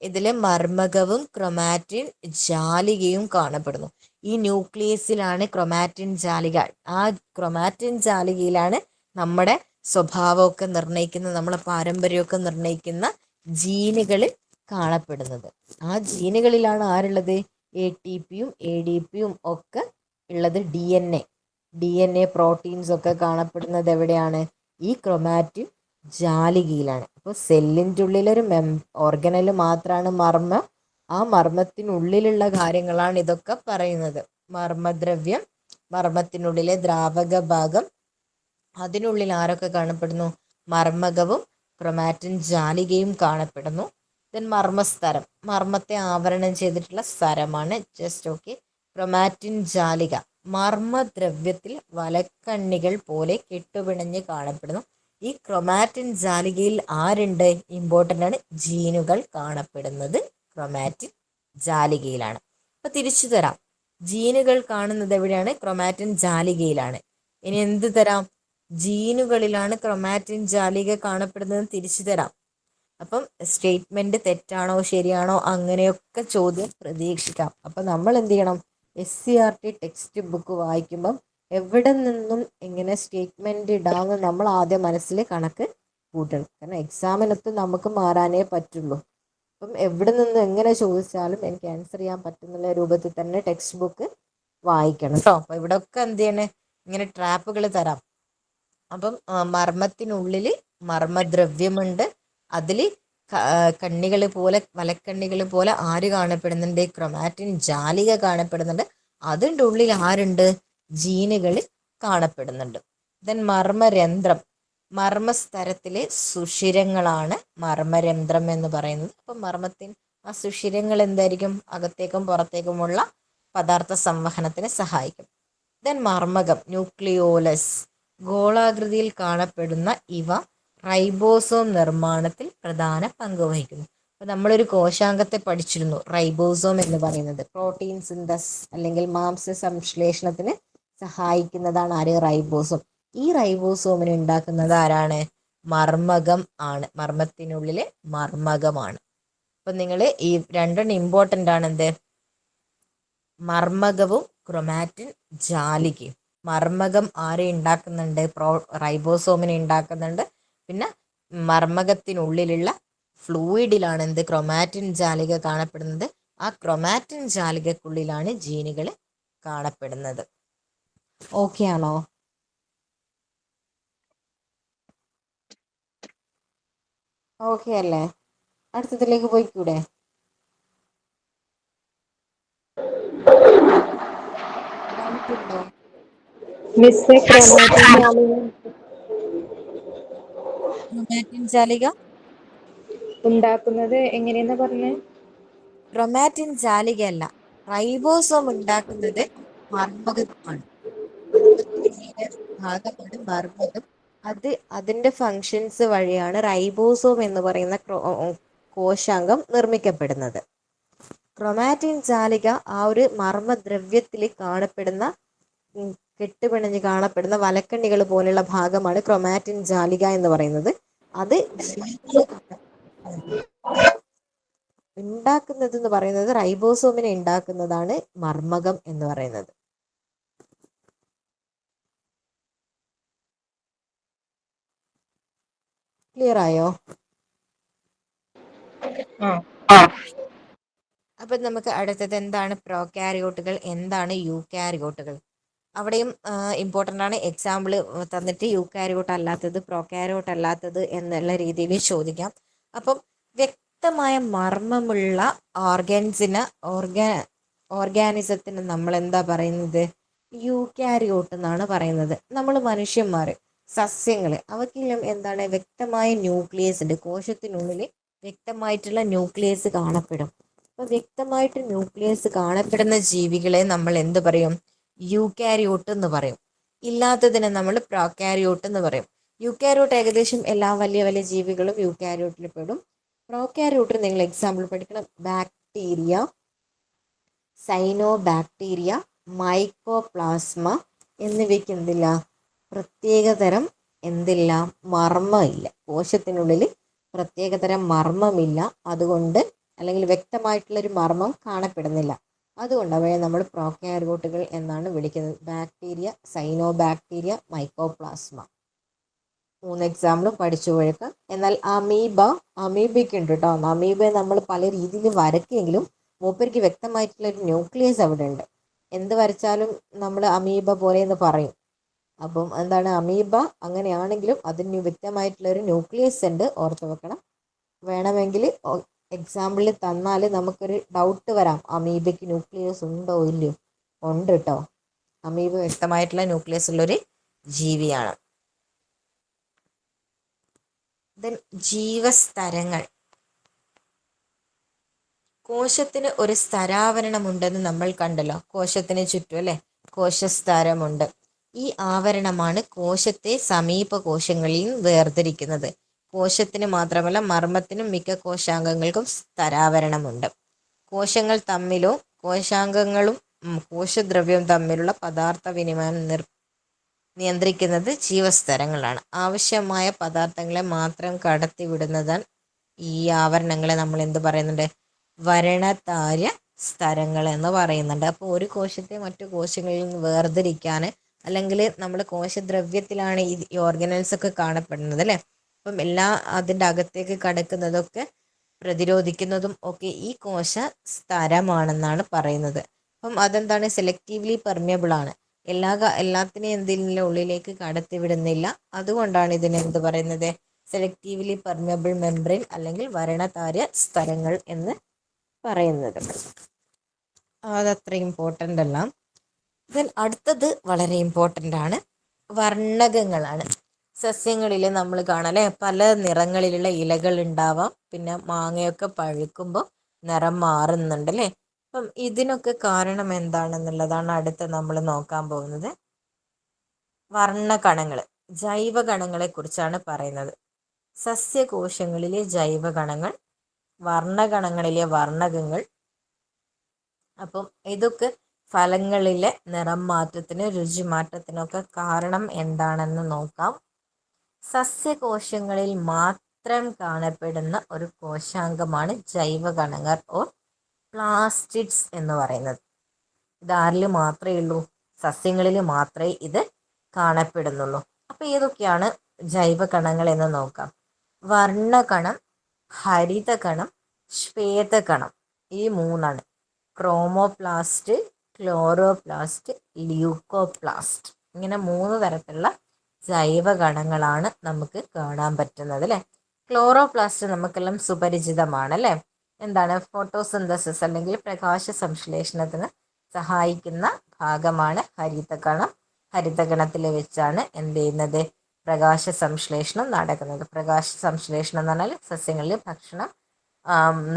ഇതിൽ മർമ്മകവും ക്രൊമാറ്റിൻ ജാലികയും കാണപ്പെടുന്നു. ഈ ന്യൂക്ലിയസിലാണ് ക്രൊമാറ്റിൻ ജാലിക. ആ ക്രൊമാറ്റിൻ ജാലികയിലാണ് നമ്മുടെ സ്വഭാവമൊക്കെ നിർണ്ണയിക്കുന്ന, നമ്മളെ പാരമ്പര്യമൊക്കെ നിർണ്ണയിക്കുന്ന ജീനുകൾ കാണപ്പെടുന്നത്. ആ ജീനുകളിലാണ് ആരുള്ളത്? ATPയും ADPയും ഒക്കെ ഉള്ളത്. DNA പ്രോട്ടീൻസ് ഒക്കെ കാണപ്പെടുന്നത് എവിടെയാണ്? ഈ ക്രൊമാറ്റിൻ ജാലികയിലാണ്. അപ്പോൾ സെല്ലിൻ്റെ ഉള്ളിലൊരു ഓർഗനൽ മാത്രമാണ് മർമ്മം. ആ മർമ്മത്തിനുള്ളിലുള്ള കാര്യങ്ങളാണ് ഇതൊക്കെ പറയുന്നത്. മർമ്മദ്രവ്യം, മർമ്മത്തിനുള്ളിലെ ദ്രാവക ഭാഗം, അതിനുള്ളിൽ ആരൊക്കെ കാണപ്പെടുന്നു? മർമ്മകവും ക്രൊമാറ്റിൻ ജാലികയും കാണപ്പെടുന്നു. ദെൻ മർമ്മസ്തരം, മർമ്മത്തെ ആവരണം ചെയ്തിട്ടുള്ള സ്തരമാണ്. Just okay. ക്രൊമാറ്റിൻ ജാലിക, മർമ്മദ്രവ്യത്തിൽ വലക്കണ്ണികൾ പോലെ കെട്ടുപിണഞ്ഞ് കാണപ്പെടുന്നു. ഈ ക്രൊമാറ്റിൻ ജാലികയിൽ ആരുണ്ട്? ഇമ്പോർട്ടൻ്റ് ആണ്, ജീനുകൾ കാണപ്പെടുന്നത് ക്രൊമാറ്റിൻ ജാലികയിലാണ്. അപ്പൊ തിരിച്ചു തരാം, ജീനുകൾ കാണുന്നത് എവിടെയാണ്? ക്രൊമാറ്റിൻ ജാലികയിലാണ്. ഇനി എന്ത് തരാം? ജീനുകളിലാണ് ക്രൊമാറ്റിൻ ജാലിക കാണപ്പെടുന്നത് തിരിച്ചു തരാം. അപ്പം സ്റ്റേറ്റ്മെന്റ് തെറ്റാണോ ശരിയാണോ അങ്ങനെയൊക്കെ ചോദ്യം പ്രതീക്ഷിക്കാം. അപ്പം നമ്മൾ എന്ത് ചെയ്യണം? SCERT ടെക്സ്റ്റ് ബുക്ക് വായിക്കുമ്പം എവിടെ നിന്നും എങ്ങനെ സ്റ്റേറ്റ്മെന്റ് ഇടാമെന്ന് നമ്മൾ ആദ്യം മനസ്സിൽ കണക്ക് കൂട്ടണം. കാരണം എക്സാമിനൊത്ത് നമുക്ക് മാറാനേ പറ്റുള്ളൂ. അപ്പം എവിടെ നിന്ന് എങ്ങനെ ചോദിച്ചാലും എനിക്ക് ആൻസർ ചെയ്യാൻ പറ്റുന്നുള്ള രൂപത്തിൽ തന്നെ ടെക്സ്റ്റ് ബുക്ക് വായിക്കണം കേട്ടോ. അപ്പം ഇവിടെ ഒക്കെ എന്ത് ചെയ്യണേ? ഇങ്ങനെ ട്രാപ്പുകൾ തരാം. അപ്പം മർമ്മത്തിനുള്ളിൽ മർമ്മദ്രവ്യമുണ്ട്. അതിൽ കണ്ണികൾ പോലെ, വലക്കണ്ണികൾ പോലെ ആര് കാണപ്പെടുന്നുണ്ട്? ക്രൊമാറ്റിൻ ജാലിക കാണപ്പെടുന്നുണ്ട്. അതിൻ്റെ ഉള്ളിൽ ആരുണ്ട്? ജീനുകൾ കാണപ്പെടുന്നുണ്ട്. ദെൻ മർമ്മരന്ധ്രം, മർമ്മസ്തരത്തിലെ സുഷിരങ്ങളാണ് മർമ്മരന്ധ്രം എന്ന് പറയുന്നത്. അപ്പം മർമ്മത്തിന് ആ സുഷിരങ്ങൾ എന്തായിരിക്കും? അകത്തേക്കും പുറത്തേക്കുമുള്ള പദാർത്ഥ സംവഹനത്തിന് സഹായിക്കും. ദെൻ മർമ്മകം, ന്യൂക്ലിയോലസ്, ഗോളാകൃതിയിൽ കാണപ്പെടുന്ന ഇവ റൈബോസോം നിർമ്മാണത്തിൽ പ്രധാന പങ്ക് വഹിക്കുന്നു. അപ്പോൾ നമ്മളൊരു കോശാംഗത്തെ പഠിച്ചിരുന്നു, റൈബോസോം എന്ന് പറയുന്നത്. പ്രോട്ടീൻ സിന്തസ് അല്ലെങ്കിൽ മാംസ സംശ്ലേഷണത്തിന് സഹായിക്കുന്നതാണ് ആര്? റൈബോസോം. ഈ റൈബോസോമിനെ ഉണ്ടാക്കുന്നത് ആരാണ്? മർമ്മകം ആണ്. മർമ്മത്തിനുള്ളിലെ മർമ്മകമാണ്. അപ്പം നിങ്ങൾ ഈ രണ്ടെണ്ണം ഇമ്പോർട്ടൻ്റ് ആണ്. എന്ത്? മർമ്മകവും ക്രൊമാറ്റിൻ ജാലികയും. മർമ്മകം ആരെ ഉണ്ടാക്കുന്നുണ്ട്? റൈബോസോമിനെ ഉണ്ടാക്കുന്നുണ്ട്. പിന്നെ മർമ്മകത്തിനുള്ളിലുള്ള ഫ്ലൂയിഡിലാണ് എന്ത്? ക്രൊമാറ്റിൻ ജാലിക കാണപ്പെടുന്നത്. ആ ക്രൊമാറ്റിൻ ജാലികക്കുള്ളിലാണ് ജീനുകൾ കാണപ്പെടുന്നത്. ഓക്കെ ആണോ? ഓക്കെ അല്ലേ? അടുത്തതിലേക്ക് പോയിക്കൂടെ? ഡൗട്ട് ഉണ്ടോ? മിസ്സേ, ക്രൊമാറ്റിൻ ജാലിക ഉണ്ടാക്കുന്നത് എങ്ങനെയെന്നാ പറഞ്ഞത്? ക്രൊമാറ്റിൻ ജാലികയല്ല, റൈബോസോം ഉണ്ടാക്കുന്നത് മർമ്മകമാണ്. മർമ്മത്തിനുള്ളിലെ ഭാഗമാണ് മർമ്മകം. അതിന്റെ ഫങ്ഷൻസ് വഴിയാണ് റൈബോസോം എന്ന് പറയുന്ന കോശാംഗം നിർമ്മിക്കപ്പെടുന്നത്. ക്രൊമാറ്റിൻ ജാലിക ആ ഒരു മർമ്മദ്രവ്യത്തിൽ കാണപ്പെടുന്ന കെട്ടുപിണഞ്ഞ് കാണപ്പെടുന്ന വലക്കണ്ണികൾ പോലെയുള്ള ഭാഗമാണ് ക്രൊമാറ്റിൻ ജാലിക എന്ന് പറയുന്നത്. അത് ഉണ്ടാക്കുന്നത് എന്ന് പറയുന്നത് റൈബോസോമിനെ ഉണ്ടാക്കുന്നതാണ് മർമ്മകം എന്ന് പറയുന്നത്. ക്ലിയർ ആയോ? അപ്പൊ നമുക്ക് അടുത്തത് എന്താണ് പ്രോകാരിയോട്ടുകൾ, എന്താണ് യൂകാരിയോട്ടുകൾ? അവിടെയും ഇമ്പോർട്ടൻ്റ് ആണ്. എക്സാമ്പിൾ തന്നിട്ട് യൂകാരിയോട്ട് അല്ലാത്തത്, പ്രോകാരിയോട്ട് അല്ലാത്തത് എന്നുള്ള രീതിയിൽ ചോദിക്കാം. അപ്പം വ്യക്തമായ മർമ്മമുള്ള ഓർഗാനിസത്തിന് നമ്മൾ എന്താ പറയുന്നത്? യൂകാരിയോട്ട് എന്നാണ് പറയുന്നത്. നമ്മൾ മനുഷ്യന്മാർ, സസ്യങ്ങൾ, അവയ്ക്കെല്ലാം എന്താണ്? വ്യക്തമായ ന്യൂക്ലിയസ് ഉണ്ട്. കോശത്തിനുള്ളിൽ വ്യക്തമായിട്ടുള്ള ന്യൂക്ലിയസ് കാണപ്പെടും. അപ്പൊ വ്യക്തമായിട്ട് ന്യൂക്ലിയസ് കാണപ്പെടുന്ന ജീവികളെ നമ്മൾ എന്ത് പറയും? യൂകാരിയോട്ട് എന്ന് പറയും. ഇല്ലാത്തതിനെ നമ്മൾ പ്രോകാരിയോട്ട് എന്ന് പറയും. യൂകാരിയോട്ട് ഏകദേശം എല്ലാ വലിയ വലിയ ജീവികളും യൂകാരിയോട്ടിൽ പെടും. പ്രോകാരിയോട്ടിൽ നിങ്ങൾ എക്സാമ്പിൾ പഠിക്കണം. ബാക്ടീരിയ, സൈനോബാക്ടീരിയ, മൈക്കോപ്ലാസ്മ എന്നിവയ്ക്ക് എന്തില്ല? പ്രത്യേകതരം എന്തില്ല? മർമ്മമില്ല. കോശത്തിനുള്ളിൽ പ്രത്യേകതരം മർമ്മമില്ല. അതുകൊണ്ട്, അല്ലെങ്കിൽ വ്യക്തമായിട്ടുള്ളൊരു മർമ്മം കാണപ്പെടുന്നില്ല. അതുകൊണ്ട് അവയെ നമ്മൾ പ്രോകാരിയോട്ടുകൾ എന്നാണ് വിളിക്കുന്നത്. Bacteria, cyanobacteria, mycoplasma. 3 എക്സാമ്പിളും പഠിച്ചു പോയേക്കാം. എന്നാൽ അമീബയ്ക്ക് ഉണ്ട് കേട്ടോ. അമീബയെ നമ്മൾ പല രീതിയിൽ വരയ്ക്കെങ്കിലും മൂപ്പർക്ക് വ്യക്തമായിട്ടുള്ളൊരു ന്യൂക്ലിയസ് അവിടെ ഉണ്ട്. എന്ത് വരച്ചാലും നമ്മൾ അമീബ പോലെ എന്ന് പറയും. അപ്പം എന്താണ് അമീബ? അങ്ങനെയാണെങ്കിലും അതിന് വ്യക്തമായിട്ടുള്ളൊരു ന്യൂക്ലിയസ് ഉണ്ട്, ഓർത്ത് വെക്കണം. വേണമെങ്കിൽ എക്സാമ്പിളിൽ തന്നാൽ നമുക്കൊരു ഡൗട്ട് വരാം, അമീബയ്ക്ക് ന്യൂക്ലിയസ് ഉണ്ടോ ഇല്ലയോ. ഉണ്ട് കേട്ടോ. അമീബ വ്യക്തമായിട്ടുള്ള ന്യൂക്ലിയസ് ഉള്ളൊരു ജീവിയാണ്. ദെൻ ജീവസ്തരങ്ങൾ. കോശത്തിന് ഒരു സ്തരാവരണമുണ്ടെന്ന് നമ്മൾ കണ്ടല്ലോ, കോശത്തിന് ചുറ്റും അല്ലെ കോശസ്തരമുണ്ട്. ഈ ആവരണമാണ് കോശത്തെ സമീപ കോശങ്ങളിൽ വേർതിരിക്കുന്നത്. കോശത്തിന് മാത്രമല്ല മർമ്മത്തിനും മിക്ക കോശാംഗങ്ങൾക്കും സ്തരാവരണമുണ്ട്. കോശങ്ങൾ തമ്മിലോ കോശാംഗങ്ങളും കോശദ്രവ്യവും തമ്മിലുള്ള പദാർത്ഥ വിനിമയം നിയന്ത്രിക്കുന്നത് ജീവസ്തരങ്ങളാണ്. ആവശ്യമായ പദാർത്ഥങ്ങളെ മാത്രം കടത്തിവിടുന്നതാണ് ഈ ആവരണങ്ങളെ നമ്മൾ എന്ത് പറയുന്നുണ്ട്, വരണതാര്യ സ്തരങ്ങൾ എന്ന് പറയുന്നുണ്ട്. അപ്പോൾ ഒരു കോശത്തെ മറ്റു കോശങ്ങളിൽ നിന്ന് വേർതിരിക്കാൻ, അല്ലെങ്കിൽ നമ്മൾ കോശദ്രവ്യത്തിലാണ് ഈ ഓർഗനൽസ് ഒക്കെ കാണപ്പെടുന്നത് അല്ലേ. അപ്പം അതിൻ്റെ അകത്തേക്ക് കടക്കുന്നതൊക്കെ പ്രതിരോധിക്കുന്നതും ഒക്കെ ഈ കോശ സ്തരമാണെന്നാണ് പറയുന്നത്. അപ്പം അതെന്താണ്, സെലക്റ്റീവ്ലി പെർമിയബിൾ ആണ്. എല്ലാത്തിനെയും എന്തിനുള്ള ഉള്ളിലേക്ക് കടത്തിവിടുന്നില്ല. അതുകൊണ്ടാണ് ഇതിനെ എന്ത് പറയുന്നത്, സെലക്റ്റീവ്ലി പെർമിയബിൾ മെംബ്രെയിൻ അല്ലെങ്കിൽ വരണതാര്യ സ്തരങ്ങൾ എന്ന് പറയുന്നത്. അതത്ര ഇമ്പോർട്ടൻ്റ് അല്ല. ദെൻ അടുത്തത് വളരെ ഇമ്പോർട്ടൻ്റ് ആണ്, വർണ്ണകങ്ങളാണ്. സസ്യങ്ങളിൽ നമ്മൾ കാണാല്ലേ പല നിറങ്ങളിലുള്ള ഇലകൾ ഉണ്ടാവാം. പിന്നെ മാങ്ങയൊക്കെ പഴുക്കുമ്പോൾ നിറം മാറുന്നുണ്ട് അല്ലേ. അപ്പം ഇതിനൊക്കെ കാരണം എന്താണെന്നുള്ളതാണ് അടുത്ത് നമ്മൾ നോക്കാൻ പോകുന്നത്. വർണ്ണകണങ്ങൾ, ജൈവകണങ്ങളെ കുറിച്ചാണ് പറയുന്നത്. സസ്യകോശങ്ങളിലെ ജൈവകണങ്ങൾ, വർണ്ണകണങ്ങളിലെ വർണ്ണകങ്ങൾ. അപ്പം ഇതൊക്കെ ഫലങ്ങളിലെ നിറം മാറ്റത്തിന് രുചിമാറ്റത്തിനൊക്കെ കാരണം എന്താണെന്ന് നോക്കാം. സസ്യകോശങ്ങളിൽ മാത്രം കാണപ്പെടുന്ന ഒരു കോശാംഗമാണ് ജൈവകണങ്ങൾ ഓർ പ്ലാസ്റ്റിഡ്സ് എന്ന് പറയുന്നത്. ഇതാരിൽ മാത്രമേ ഉള്ളൂ, സസ്യങ്ങളിൽ മാത്രമേ ഇത് കാണപ്പെടുന്നുള്ളൂ. അപ്പോൾ ഏതൊക്കെയാണ് ജൈവകണങ്ങൾ എന്ന് നോക്കാം. വർണ്ണകണം, ഹരിതകണം, ശ്വേതകണം, ഈ മൂന്നാണ്. ക്രോമോപ്ലാസ്റ്റ്, ക്ലോറോപ്ലാസ്റ്റ്, ല്യൂക്കോപ്ലാസ്റ്റ്, ഇങ്ങനെ 3 തരത്തിലുള്ള ജൈവകണങ്ങളാണ് നമുക്ക് കാണാൻ പറ്റുന്നത് അല്ലേ. ക്ലോറോപ്ലാസ്റ്റ് നമുക്കെല്ലാം സുപരിചിതമാണ് അല്ലേ. എന്താണ്, ഫോട്ടോസിന്തസിസ് അല്ലെങ്കിൽ പ്രകാശ സംശ്ലേഷണത്തിന് സഹായിക്കുന്ന ഭാഗമാണ് ഹരിതകണം. ഹരിതകണത്തിൽ വെച്ചാണ് എന്ത് ചെയ്യുന്നത്, പ്രകാശ സംശ്ലേഷണം നടക്കുന്നത്. പ്രകാശ സംശ്ലേഷണം എന്ന് പറഞ്ഞാൽ സസ്യങ്ങളിൽ ഭക്ഷണം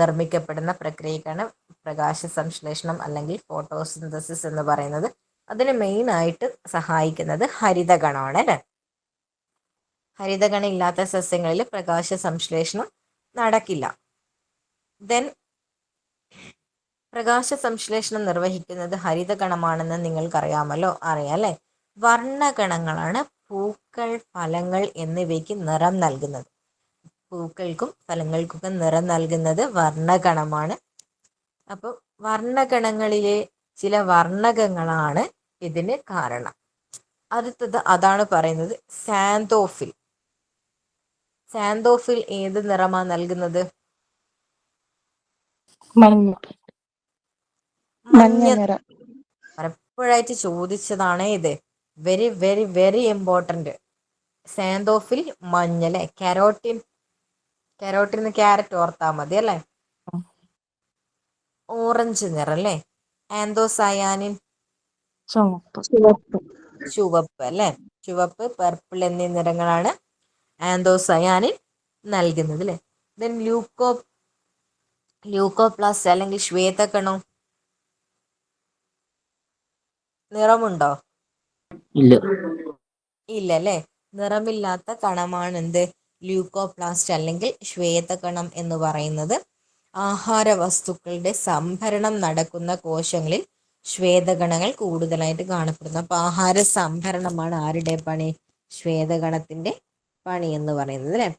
നിർമ്മിക്കപ്പെടുന്ന പ്രക്രിയക്കാണ് പ്രകാശ സംശ്ലേഷണം അല്ലെങ്കിൽ ഫോട്ടോസിന്തസിസ് എന്ന് പറയുന്നത്. അതിന് മെയിനായിട്ട് സഹായിക്കുന്നത് ഹരിതകണമാണ് അല്ലേ. ഹരിതകണം ഇല്ലാത്ത സസ്യങ്ങളിൽ പ്രകാശ സംശ്ലേഷണം നടക്കില്ല. ദെൻ പ്രകാശ സംശ്ലേഷണം നിർവഹിക്കുന്നത് ഹരിതകണമാണെന്ന് നിങ്ങൾക്കറിയാമല്ലോ, അറിയാം അല്ലേ. വർണ്ണകണങ്ങളാണ് പൂക്കൾ, ഫലങ്ങൾ എന്നിവയ്ക്ക് നിറം നൽകുന്നത്. പൂക്കൾക്കും ഫലങ്ങൾക്കൊക്കെ നിറം നൽകുന്നത് വർണ്ണകണമാണ്. അപ്പോൾ വർണ്ണകണങ്ങളിലെ ചില വർണ്ണകങ്ങളാണ് ഇതിന് കാരണം. അടുത്തത് അതാണ് പറയുന്നത് സാന്തോഫിൽ. സാന്തോഫിൽ ഏത് നിറമാണ് നൽകുന്നത്, മഞ്ഞ നിറം. പലപ്പോഴായിട്ട് ചോദിച്ചതാണ് ഇത്. Very very very important. Xanthophyll മഞ്ഞ അല്ലേ. കരോട്ടിൻ, കരോട്ടിന് ക്യാരറ്റ് ഓർത്താൽ മതി അല്ലേ. ഓറഞ്ച് നിറം അല്ലേ. ആന്തോസയാനിൻ ചുവപ്പ് അല്ലേ. ചുവപ്പ്, പർപ്പിൾ എന്നീ നിറങ്ങളാണ് ആന്തോസയാനിൻ നൽകുന്നത് അല്ലേ. ദെൻ ല്യൂക്കോപ്ലാസ്റ്റ് അല്ലെങ്കിൽ ശ്വേതകണം നിറമുണ്ടോ, ഇല്ല അല്ലേ. നിറമില്ലാത്ത കണമാണ് എന്ത്, ല്യൂക്കോപ്ലാസ്റ്റ് അല്ലെങ്കിൽ ശ്വേതകണം എന്ന് പറയുന്നത്. ആഹാര വസ്തുക്കളുടെ സംഭരണം നടക്കുന്ന കോശങ്ങളിൽ ശ്വേതകണങ്ങൾ കൂടുതലായിട്ട് കാണപ്പെടുന്നു. അപ്പോൾ ആഹാര സംഭരണമാണ് ആരുടെ പണി, ശ്വേതകണത്തിന്റെ പണി എന്ന് പറയുന്നത് അല്ലേ.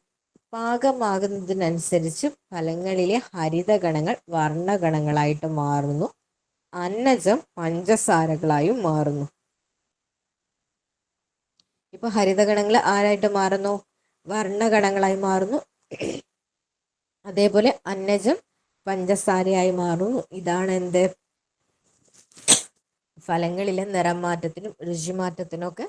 പാകമാകുന്നതിനനുസരിച്ച് ഫലങ്ങളിലെ ഹരിതകണങ്ങൾ വർണ്ണകണങ്ങളായിട്ട് മാറുന്നു. അന്നജം പഞ്ചസാരകളായും മാറുന്നു. ഇപ്പൊ ഹരിതകണങ്ങൾ ആരായിട്ട് മാറുന്നു, വർണ്ണകണങ്ങളായി മാറുന്നു. അതേപോലെ അന്നജം പഞ്ചസാരയായി മാറുന്നു. ഇതാണ് എന്ത്, ഫലങ്ങളിലെ നിറം മാറ്റത്തിനും രുചിമാറ്റത്തിനും ഒക്കെ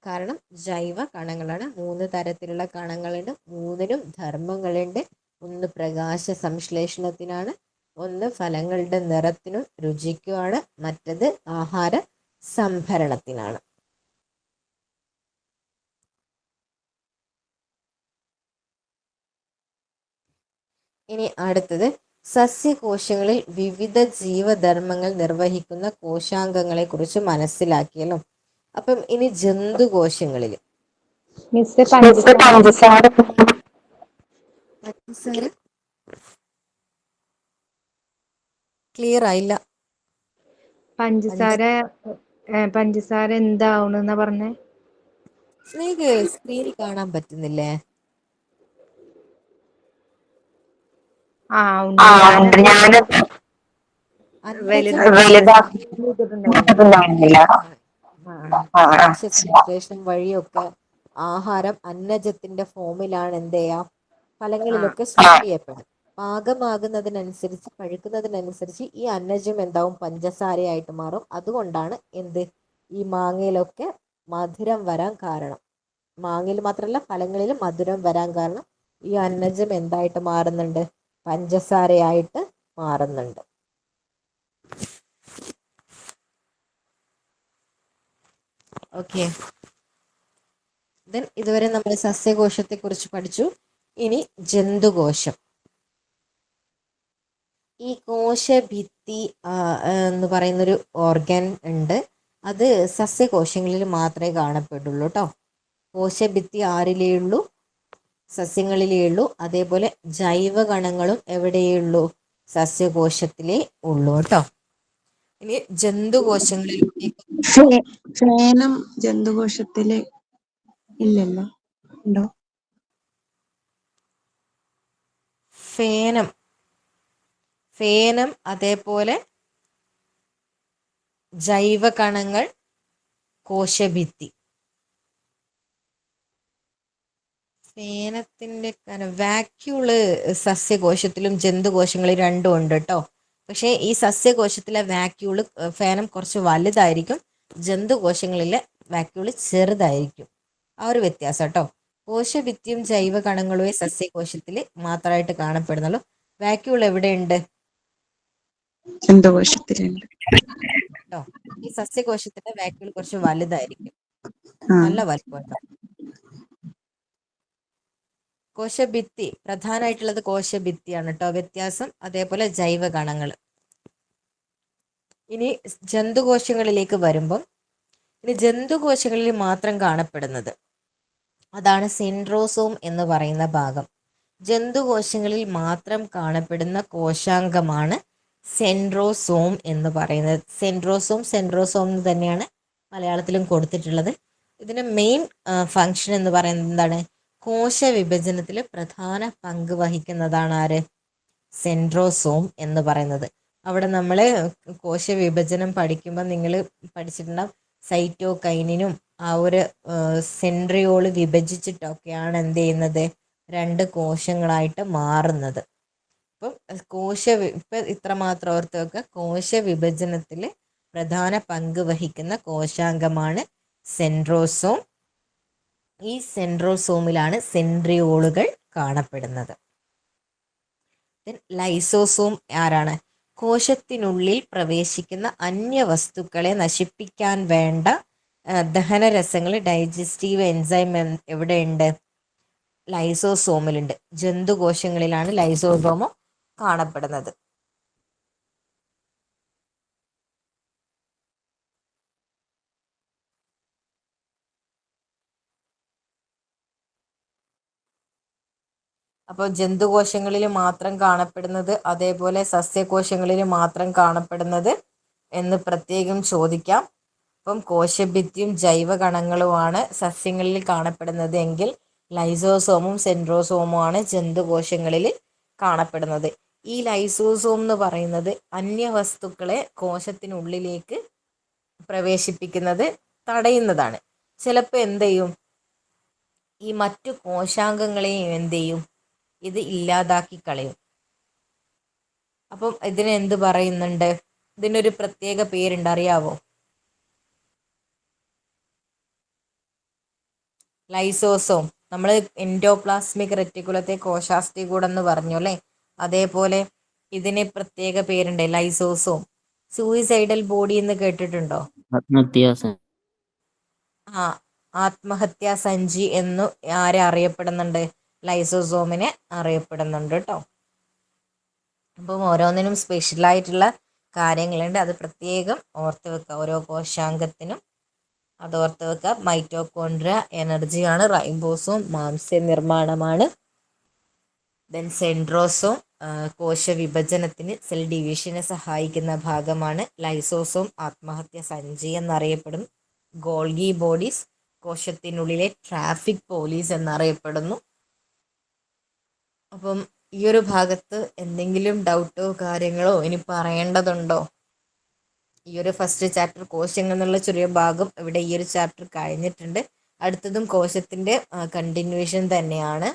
കാരണം ജൈവ കണങ്ങളാണ്. 3 തരത്തിലുള്ള കണങ്ങളുണ്ട്, 3നും ധർമ്മങ്ങളുണ്ട്. ഒന്ന് പ്രകാശ സംശ്ലേഷണത്തിനാണ്, ഒന്ന് ഫലങ്ങളുടെ നിറത്തിനും രുചിക്കുമാണ്, മറ്റത് ആഹാര സംഭരണത്തിനാണ്. ഇനി അടുത്തത് സസ്യകോശങ്ങളിൽ വിവിധ ജീവധർമ്മങ്ങൾ നിർവഹിക്കുന്ന കോശാംഗങ്ങളെ കുറിച്ച് മനസ്സിലാക്കിയല്ലോ. അപ്പം ഇനി ജന്തുകോശങ്ങളിൽ മിസ് പഞ്ചസാര ക്ലിയർ ആയില്ല. പഞ്ചസാര പഞ്ചസാര എന്താവണെന്നാ പറഞ്ഞേ? നിങ്ങൾക്ക് സ്ക്രീനിൽ കാണാൻ പറ്റുന്നില്ലേ? ഉണ്ട്. ഞാനത് ഫിൽട്രേഷൻ വഴിയൊക്കെ ആഹാരം അന്നജത്തിന്റെ ഫോമിലാണ് എന്ത് ചെയ്യാം ഫലങ്ങളിലൊക്കെ സ്റ്റോർ ചെയ്യപ്പെടും. പാകമാകുന്നതിനനുസരിച്ച്, പഴുക്കുന്നതിനനുസരിച്ച് ഈ അന്നജം എന്താവും, പഞ്ചസാരയായിട്ട് മാറും. അതുകൊണ്ടാണ് എന്ത് ഈ മാങ്ങയിലൊക്കെ മധുരം വരാൻ കാരണം. മാങ്ങയിൽ മാത്രമല്ല, ഫലങ്ങളിൽ മധുരം വരാൻ കാരണം ഈ അന്നജം എന്തായിട്ട് മാറുന്നുണ്ട്, പഞ്ചസാരയായിട്ട് മാറുന്നുണ്ട്. ഓക്കെ, ദെൻ ഇതുവരെ നമ്മൾ സസ്യകോശത്തെ കുറിച്ച് പഠിച്ചു. ഇനി ജന്തുകോശം. ഈ കോശഭിത്തി എന്ന് പറയുന്നൊരു ഓർഗൻ ഉണ്ട്. അത് സസ്യകോശങ്ങളിൽ മാത്രമേ കാണപ്പെടുള്ളൂ കേട്ടോ. കോശഭിത്തി ആരിലേ ഉള്ളൂ? സസ്യങ്ങളിലേ ഉള്ളൂ. അതേപോലെ ജൈവകണങ്ങളും എവിടെയേ ഉള്ളൂ? സസ്യകോശത്തിലേ ഉള്ളൂ കേട്ടോ. ഇനി ജന്തുകോശങ്ങളിൽ ഫേനം ജന്തുകോശത്തില് ഇല്ലല്ലോ, ഉണ്ടോ? ഫേനം അതേപോലെ ജൈവകണങ്ങൾ, കോശഭിത്തി. ഫേനത്തിന്റെ വാക്യൂള് സസ്യകോശത്തിലും ജന്തുകോശങ്ങളിലും രണ്ടും ഉണ്ട് കേട്ടോ. പക്ഷേ ഈ സസ്യകോശത്തിലെ വാക്യൂള് ഫേനം കുറച്ച് വലുതായിരിക്കും, ജന്തുകോശങ്ങളിലെ വാക്യൂള് ചെറുതായിരിക്കും. ആ ഒരു വ്യത്യാസം കേട്ടോ. കോശഭിത്തിയും ജൈവകണങ്ങളുമേ സസ്യകോശത്തിൽ മാത്രമായിട്ട് കാണപ്പെടുന്നുള്ളൂ. വാക്യൂൾ എവിടെയുണ്ട്? ജന്തുകോശത്തിലുണ്ട് കേട്ടോ. ഈ സസ്യകോശത്തിന്റെ വാക്യൂൾ കുറച്ച് വലുതായിരിക്കും, നല്ല വലുപ്പം. കോശഭിത്തി പ്രധാനമായിട്ടുള്ളത് കോശഭിത്തിയാണ് കേട്ടോ വ്യത്യാസം. അതേപോലെ ജൈവകണങ്ങൾ. ഇനി ജന്തുകോശങ്ങളിലേക്ക് വരുമ്പം, ഇനി ജന്തുകോശങ്ങളിൽ മാത്രം കാണപ്പെടുന്നത് അതാണ് സെൻട്രോസോം എന്ന് പറയുന്ന ഭാഗം. ജന്തുകോശങ്ങളിൽ മാത്രം കാണപ്പെടുന്ന കോശാംഗമാണ് സെൻട്രോസോം എന്ന് പറയുന്നത്. സെൻട്രോസോം എന്ന് തന്നെയാണ് മലയാളത്തിലും കൊടുത്തിട്ടുള്ളത്. ഇതിന്റെ മെയിൻ ഫങ്ഷൻ എന്ന് പറയുന്നത് എന്താണ്? കോശവിഭജനത്തിൽ പ്രധാന പങ്ക് വഹിക്കുന്നതാണ് ആര്? സെൻട്രോസോം എന്ന് പറയുന്നത്. അവിടെ നമ്മൾ കോശവിഭജനം പഠിക്കുമ്പോൾ നിങ്ങൾ പഠിച്ചിട്ടുണ്ടാവും, സൈറ്റോകൈനിനും ആ ഒരു സെൻട്രിയോള് വിഭജിച്ചിട്ടൊക്കെയാണ് എന്ത് ചെയ്യുന്നത്, രണ്ട് കോശങ്ങളായിട്ട് മാറുന്നത്. അപ്പം ഇപ്പം ഇത്രമാത്രം ഓർത്ത് വെക്കുക, കോശവിഭജനത്തിൽ പ്രധാന പങ്ക് വഹിക്കുന്ന കോശാംഗമാണ് സെൻട്രോസോം. ഈ സെൻട്രോസോമിലാണ് സെൻട്രിയോളുകൾ കാണപ്പെടുന്നത്. ലൈസോസോം ആരാണ്? കോശത്തിനുള്ളിൽ പ്രവേശിക്കുന്ന അന്യവസ്തുക്കളെ നശിപ്പിക്കാൻ വേണ്ട ദഹനരസങ്ങൾ, ഡൈജസ്റ്റീവ് എൻസൈം എവിടെയുണ്ട്? ലൈസോസോമിലുണ്ട്. ജന്തുകോശങ്ങളിലാണ് ലൈസോസോമം കാണപ്പെടുന്നത്. അപ്പോൾ ജന്തുകോശങ്ങളിൽ മാത്രം കാണപ്പെടുന്നത്, അതേപോലെ സസ്യകോശങ്ങളിൽ മാത്രം കാണപ്പെടുന്നത് എന്ന് പ്രത്യേകം ചോദിക്കാം. അപ്പം കോശഭിത്തിയും ജൈവകണങ്ങളുമാണ് സസ്യങ്ങളിൽ കാണപ്പെടുന്നത് എങ്കിൽ ലൈസോസോമും സെൻട്രോസോമുമാണ് ജന്തുകോശങ്ങളിൽ കാണപ്പെടുന്നത്. ഈ ലൈസോസോം എന്ന് പറയുന്നത് അന്യവസ്തുക്കളെ കോശത്തിനുള്ളിലേക്ക് പ്രവേശിപ്പിക്കുന്നത് തടയുന്നതാണ്. ചിലപ്പോൾ എന്ത് ചെയ്യും, ഈ മറ്റു കോശാംഗങ്ങളെയും എന്ത് ചെയ്യും, ഇത് ഇല്ലാതാക്കി കളയും. അപ്പം ഇതിനെ എന്ത് പറയുന്നുണ്ട്? ഇതിനൊരു പ്രത്യേക പേരുണ്ട്, അറിയാവോ? ലൈസോസോം. നമ്മൾ എൻഡോപ്ലാസ്മിക് റെറ്റിക്കുലത്തെ കോശാസ്ഥികൂടം എന്ന് പറഞ്ഞു അല്ലേ? അതേപോലെ ഇതിന് പ്രത്യേക പേരുണ്ട്, ലൈസോസോം. സൂയിസൈഡൽ ബോഡി എന്ന് കേട്ടിട്ടുണ്ടോ? ആ, ആത്മഹത്യാ സഞ്ചി എന്നു ആരെ അറിയപ്പെടുന്നുണ്ട്? ലൈസോസോമിനെ അറിയപ്പെടുന്നുണ്ട് കേട്ടോ. അപ്പം ഓരോന്നിനും സ്പെഷ്യലായിട്ടുള്ള കാര്യങ്ങളുണ്ട്, അത് പ്രത്യേകം ഓർത്ത് വെക്കുക. ഓരോ കോശാംഗത്തിനും അത് ഓർത്ത് വെക്കുക. മൈറ്റോകോൺഡ്രിയ എനർജിയാണ്, റൈബോസോം മാംസ്യ നിർമ്മാണമാണ്, ദെൻ സെൻട്രോസോം കോശ വിഭജനത്തിന് സെൽ ഡിവിഷനെ സഹായിക്കുന്ന ഭാഗമാണ്, ലൈസോസോം ആത്മഹത്യ സഞ്ചി എന്നറിയപ്പെടും, ഗോൾഗി ബോഡീസ് കോശത്തിനുള്ളിലെ ട്രാഫിക് പോലീസ് എന്നറിയപ്പെടുന്നു. അപ്പം ഈ ഒരു ഭാഗത്ത് എന്തെങ്കിലും ഡൗട്ടോ കാര്യങ്ങളോ ഇനി പറയേണ്ടതുണ്ടോ? ഈ ഒരു ഫസ്റ്റ് ചാപ്റ്റർ കോശങ്ങൾ എന്നുള്ള ചെറിയ ഭാഗം ഇവിടെ ഈ ഒരു ചാപ്റ്റർ കഴിഞ്ഞിട്ടുണ്ട്. അടുത്തതും കോശത്തിന്റെ കണ്ടിന്യൂഷൻ തന്നെയാണ്.